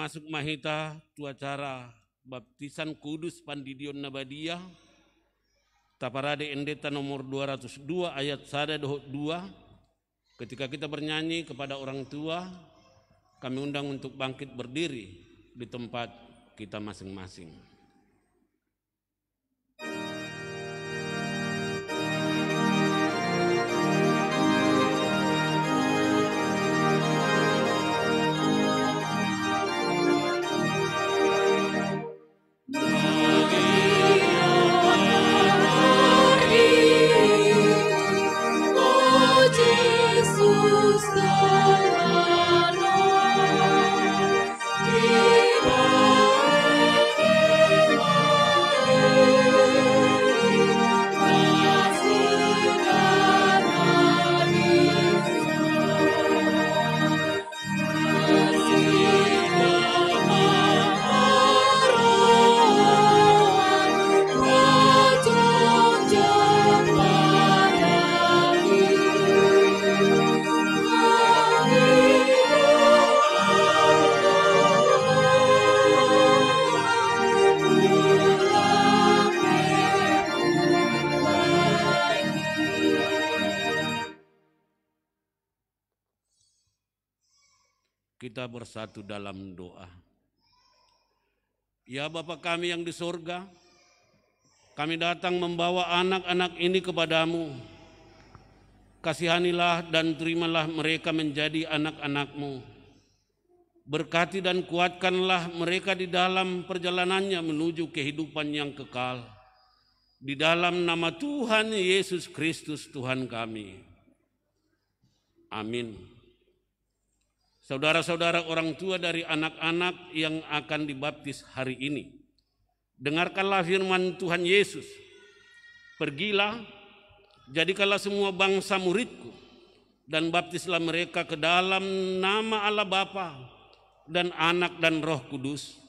masuk mahita tu acara baptisan kudus Pandidion Nabadiyah Taparade Endeta nomor 202 ayat 1 2. Ketika kita bernyanyi kepada orang tua, kami undang untuk bangkit berdiri di tempat kita masing-masing. Kita bersatu dalam doa. Ya Bapa kami yang di surga, kami datang membawa anak-anak ini kepadamu. Kasihanilah dan terimalah mereka menjadi anak-anak-Mu. Berkati dan kuatkanlah mereka di dalam perjalanannya menuju kehidupan yang kekal. Di dalam nama Tuhan Yesus Kristus Tuhan kami. Amin. Saudara-saudara orang tua dari anak-anak yang akan dibaptis hari ini, dengarkanlah firman Tuhan Yesus. Pergilah, jadikanlah semua bangsa muridku, dan baptislah mereka ke dalam nama Allah Bapa dan Anak dan Roh Kudus,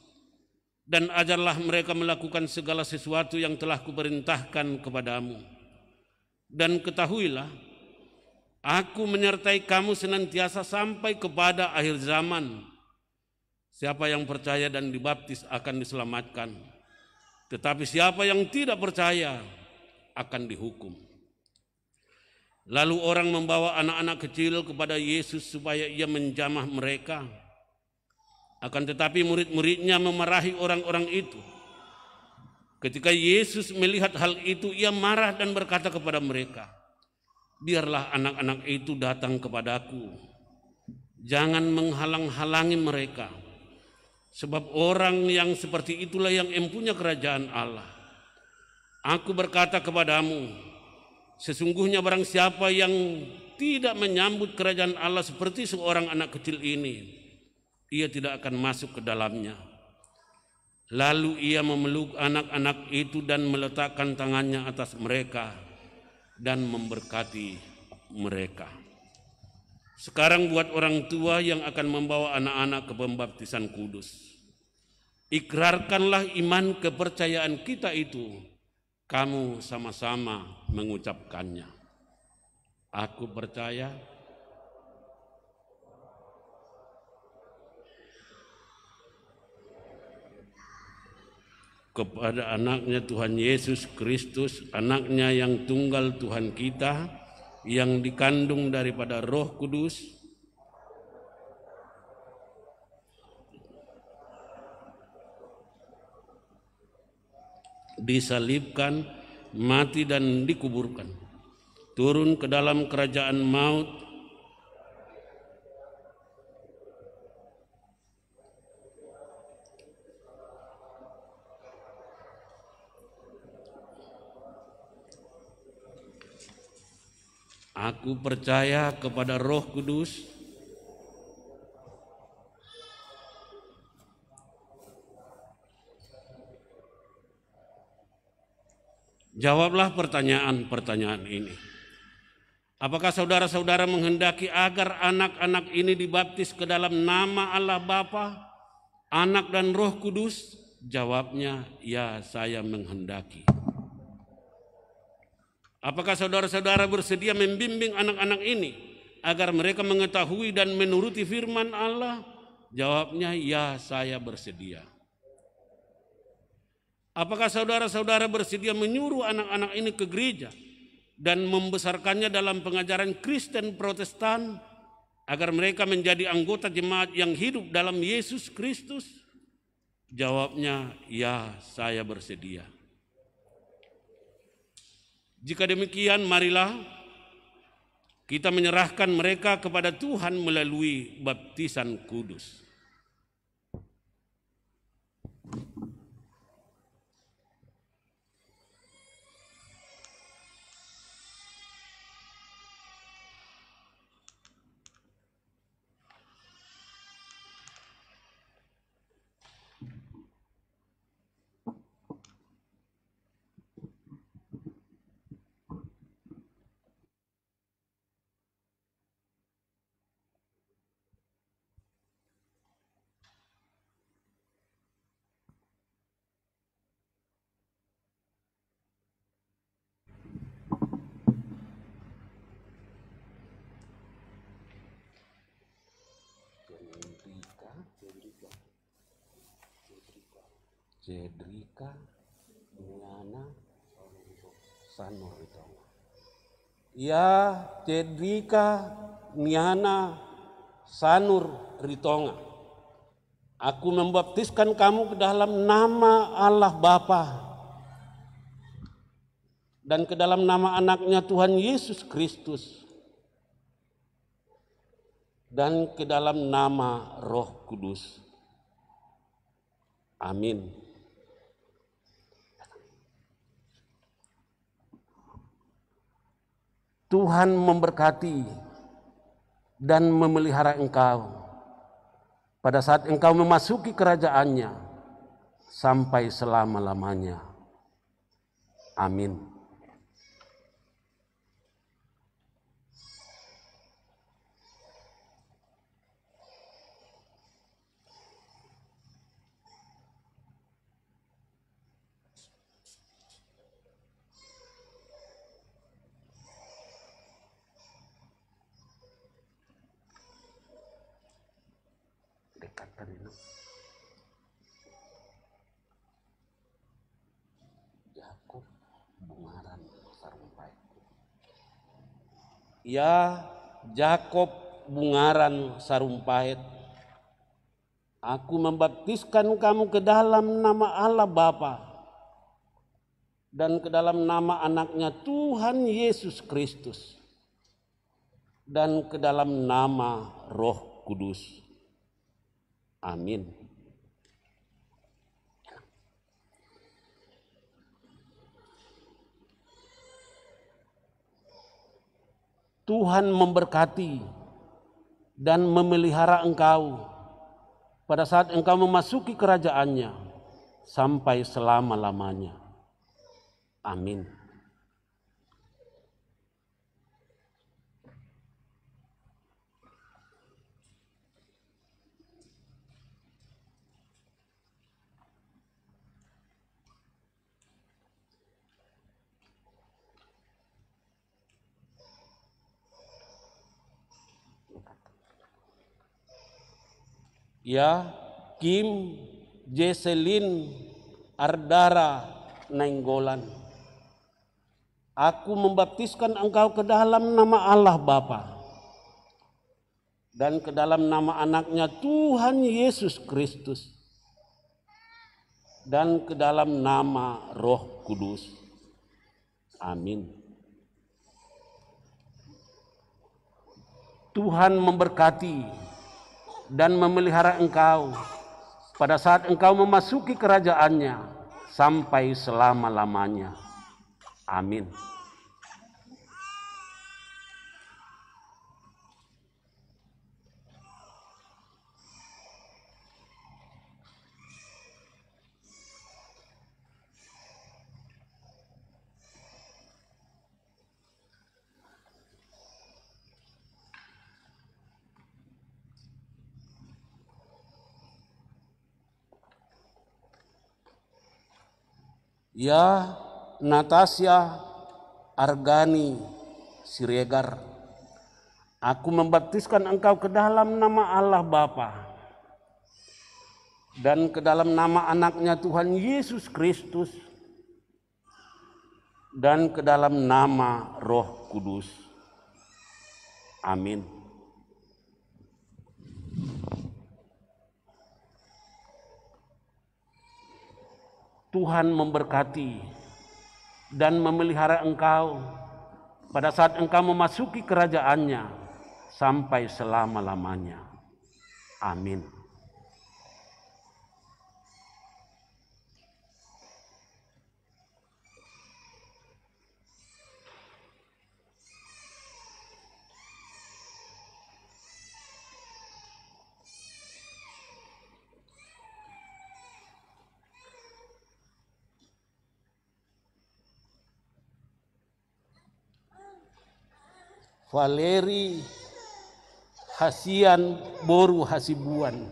dan ajarlah mereka melakukan segala sesuatu yang telah kuperintahkan kepadamu. Dan ketahuilah, Aku menyertai kamu senantiasa sampai kepada akhir zaman. Siapa yang percaya dan dibaptis akan diselamatkan, tetapi siapa yang tidak percaya akan dihukum. Lalu orang membawa anak-anak kecil kepada Yesus supaya ia menjamah mereka. Akan tetapi murid-muridnya memarahi orang-orang itu. Ketika Yesus melihat hal itu, ia marah dan berkata kepada mereka, "Biarlah anak-anak itu datang kepadaku. Jangan menghalang-halangi mereka. Sebab orang yang seperti itulah yang empunya kerajaan Allah. Aku berkata kepadamu, sesungguhnya barang siapa yang tidak menyambut kerajaan Allah seperti seorang anak kecil ini, ia tidak akan masuk ke dalamnya." Lalu ia memeluk anak-anak itu dan meletakkan tangannya atas mereka dan memberkati mereka. Sekarang buat orang tua yang akan membawa anak-anak ke pembaptisan kudus, ikrarkanlah iman kepercayaan kita itu. Kamu sama-sama mengucapkannya. Aku percaya kepada anaknya Tuhan Yesus Kristus, anaknya yang tunggal Tuhan kita, yang dikandung daripada Roh Kudus, disalibkan, mati dan dikuburkan, turun ke dalam kerajaan maut, aku percaya kepada Roh Kudus, jawablah pertanyaan-pertanyaan ini. Apakah saudara-saudara menghendaki agar anak-anak ini dibaptis ke dalam nama Allah Bapa, Anak dan Roh Kudus? Jawabnya, ya, saya menghendaki. Apakah saudara-saudara bersedia membimbing anak-anak ini agar mereka mengetahui dan menuruti firman Allah Jawabnya, ya saya bersedia. Apakah saudara-saudara bersedia menyuruh anak-anak ini ke gereja dan membesarkannya dalam pengajaran Kristen Protestan agar mereka menjadi anggota jemaat yang hidup dalam Yesus Kristus? Jawabnya, ya saya bersedia. Jika demikian, marilah kita menyerahkan mereka kepada Tuhan melalui baptisan kudus. Cedrika Niana Sanur Ritonga. Ya, Cedrika Niana Sanur Ritonga. Aku membaptiskan kamu ke dalam nama Allah Bapa dan ke dalam nama anaknya Tuhan Yesus Kristus dan ke dalam nama Roh Kudus. Amin. Tuhan memberkati dan memelihara engkau pada saat engkau memasuki kerajaannya sampai selama-lamanya. Amin. Jakob Bungaran Sarumpait. Ya, Jakob Bungaran Sarumpait, aku membaptiskan kamu ke dalam nama Allah Bapa dan ke dalam nama anaknya Tuhan Yesus Kristus dan ke dalam nama Roh Kudus. Amin. Tuhan memberkati dan memelihara engkau pada saat engkau memasuki kerajaannya sampai selama-lamanya. Amin. Ya, Kim Jesselin Ardara Nainggolan, aku membaptiskan engkau ke dalam nama Allah Bapa dan ke dalam nama anaknya Tuhan Yesus Kristus dan ke dalam nama Roh Kudus. Amin. Tuhan memberkati dan memelihara engkau pada saat engkau memasuki kerajaannya sampai selama-lamanya. Amin. Ya, Natasha Argani Siregar, aku membaptiskan engkau ke dalam nama Allah Bapa dan ke dalam nama anaknya Tuhan Yesus Kristus, dan ke dalam nama Roh Kudus. Amin. Tuhan memberkati dan memelihara engkau pada saat engkau memasuki kerajaannya sampai selama-lamanya. Amin. Valeri Hasian Boru Hasibuan.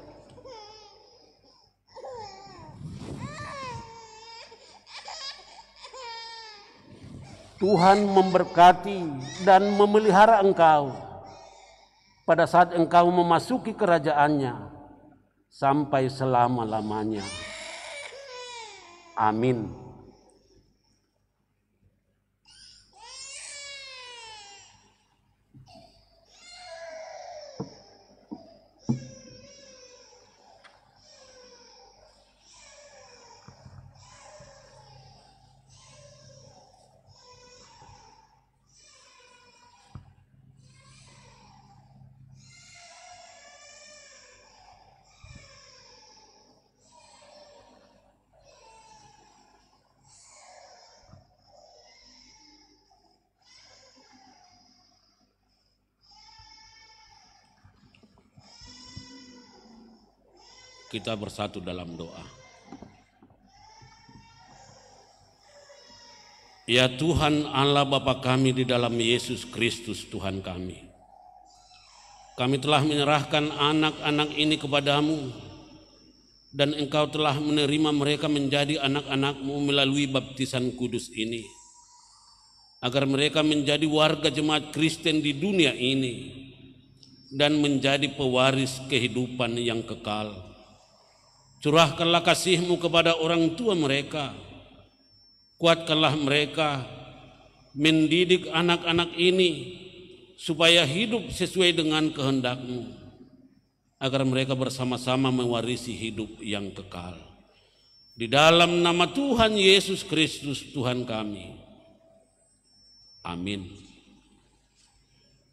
Tuhan memberkati dan memelihara engkau pada saat engkau memasuki kerajaannya sampai selama-lamanya. Amin. Kita bersatu dalam doa. Ya Tuhan Allah Bapa kami di dalam Yesus Kristus Tuhan kami. Kami telah menyerahkan anak-anak ini kepadamu dan Engkau telah menerima mereka menjadi anak-anak-Mu melalui baptisan kudus ini. Agar mereka menjadi warga jemaat Kristen di dunia ini dan menjadi pewaris kehidupan yang kekal. Curahkanlah kasih-Mu kepada orang tua mereka. Kuatkanlah mereka mendidik anak-anak ini supaya hidup sesuai dengan kehendak-Mu, agar mereka bersama-sama mewarisi hidup yang kekal. Di dalam nama Tuhan Yesus Kristus Tuhan kami. Amin.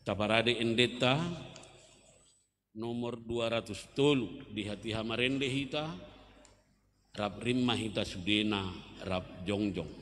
Taparade endeta nomor 200 di hati hamarende hita rap rimma hita sudena rap jongjong.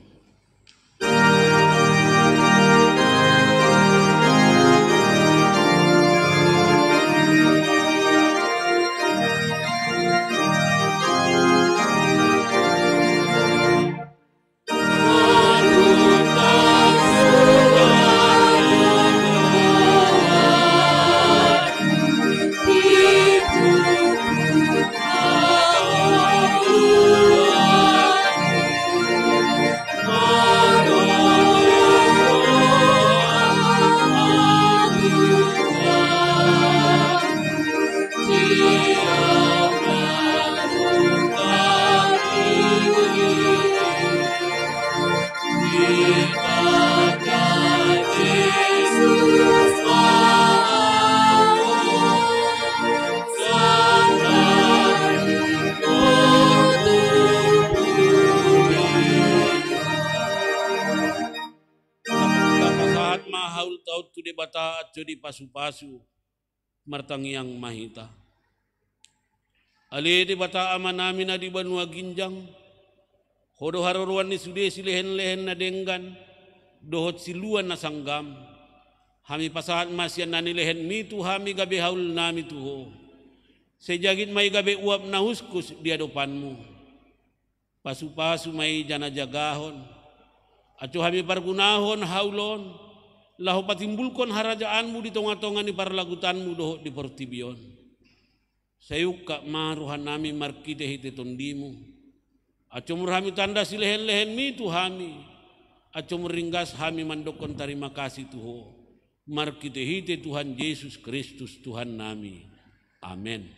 Di pasu-pasu martangiang mahita ali di bata amanami na di Banua Ginjang hodo haruruan ni sude silehen-lehen na denggan dohot siluan na sanggam hami pasahan masyan na nilehen mitu hami gabe haul nami tuho sejagit may gabe uap na huskus di adopanmu pasu-pasu may jana jagahon acu hami pargunahon haulon lahu patimbulkon harajaanmu di tonga-tonga ni parlagutanmu doho di Portibion. Sayuka maruhan nami markide hite tondimu. Acumur hami tanda silehen-lehen mi tu hami. Acumur ringgas hami mandokon terima kasih tuho. Markide hite Tuhan Yesus Kristus Tuhan nami. Amin.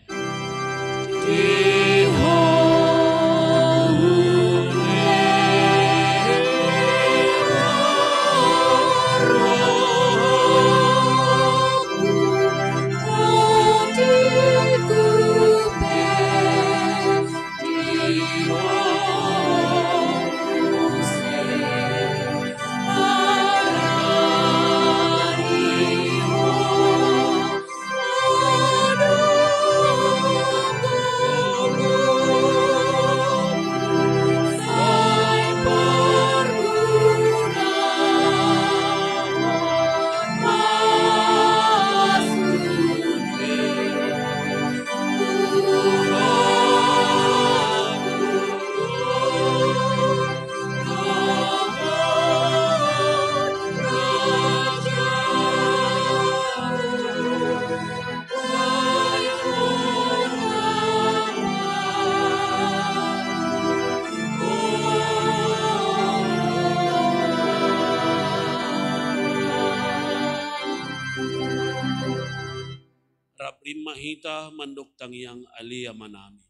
Hita mandok tangyang alia manami.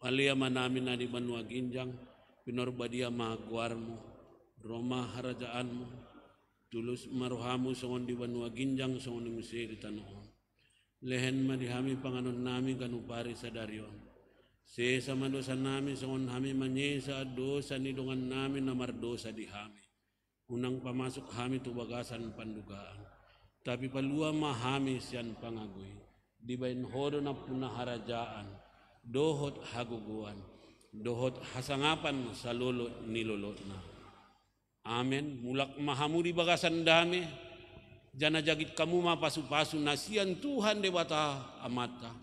Alia manami na di banua ginjang, pinorbadia mahaguarmu, Roma harajaanmu, tulus maruhamu songon di banua ginjang songon di musi di tanoon. Lehen madihami panganon nami kanupari sadarion. Se sama dosa nami songon hami manyesa dosa nidongan nami namar dosa di hami. Unang pamasuk hami tu bagasan pandugaan. Tapi palua mahami sian pangagui. Dibain hodo na punah harajaan, dohot haguguan, dohot hasangapan sa lolo nilolot na. Amen. Mulak mahamu di bagasan dami, jana jagit kamu mapasu-pasu nasian Tuhan dewata amata.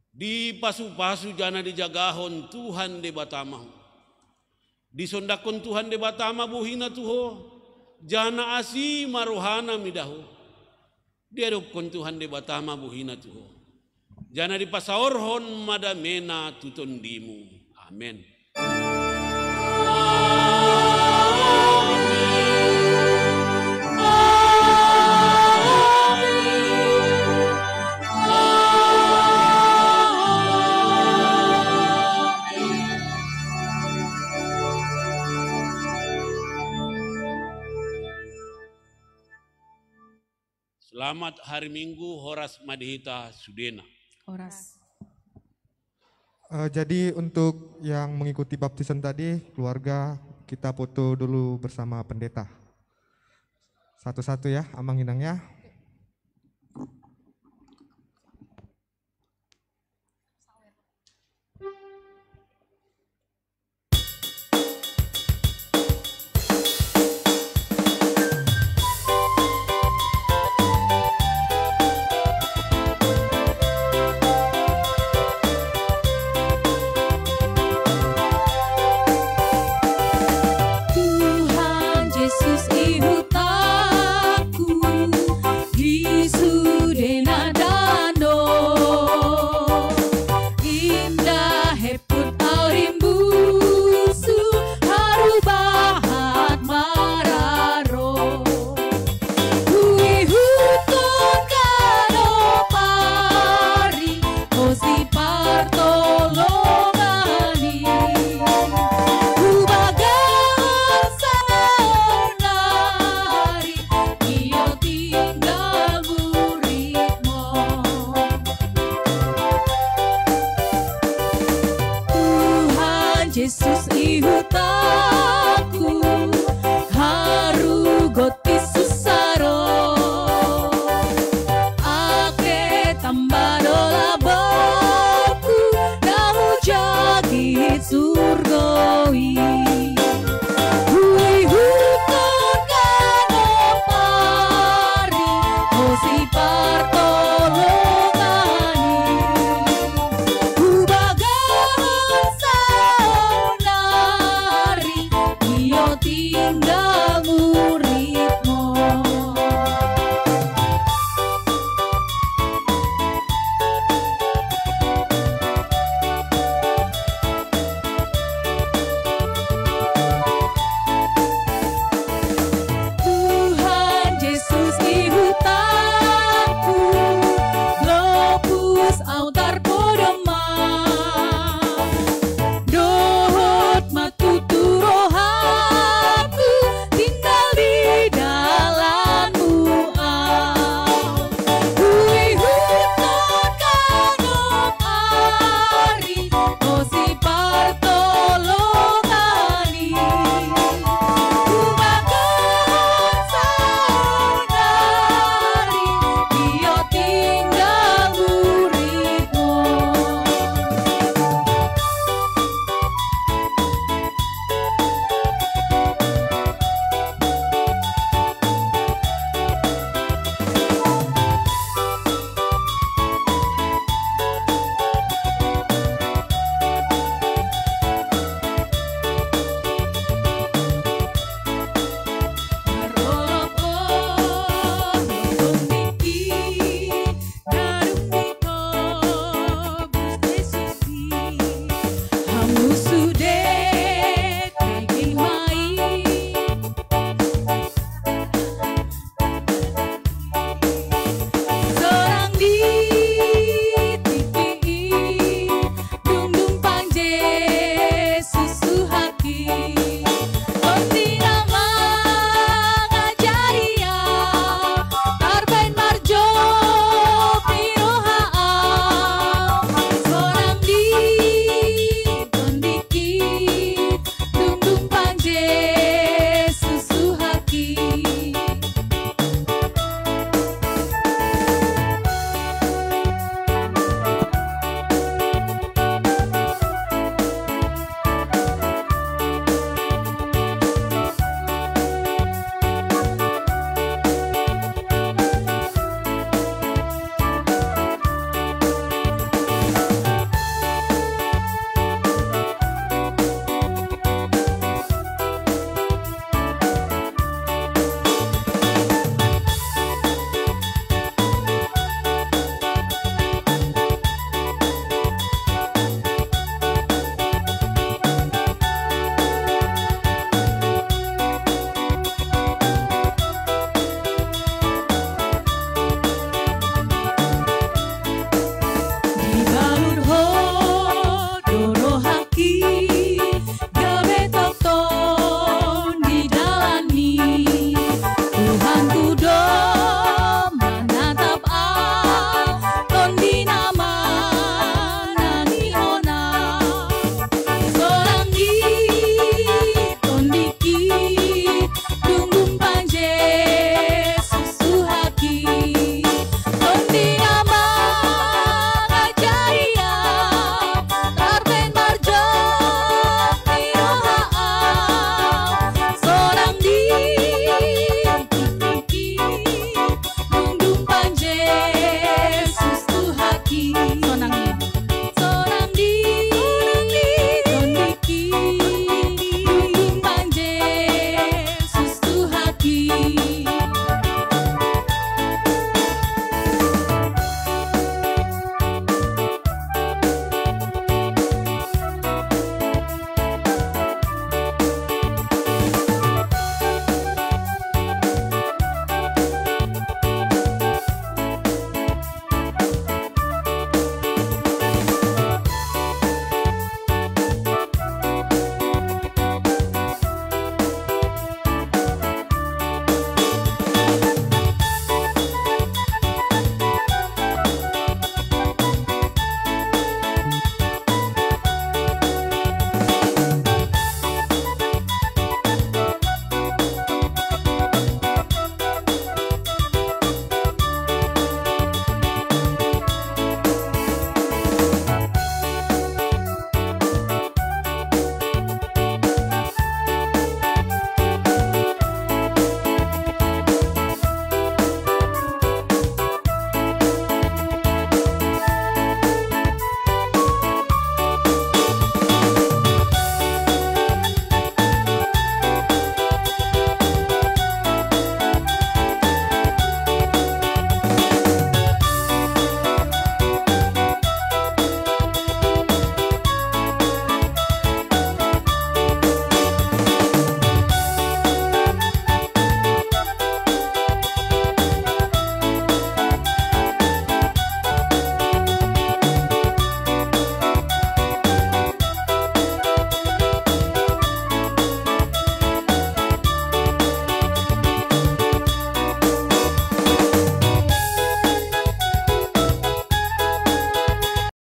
Di pasu-pasu jana dijagahon Tuhan dewata mahu. Di sondakon Tuhan dewata mabuhina tuho, jana asi maruhana midaho. Diadop kon Tuhan de batama buhina tuho. Jana di pasaorhon madamena tutondimu. Amen. Selamat hari Minggu Horas Madihita Sudena. Horas. Jadi untuk yang mengikuti baptisan tadi, keluarga kita foto dulu bersama pendeta. Satu-satu ya, amang inangnya.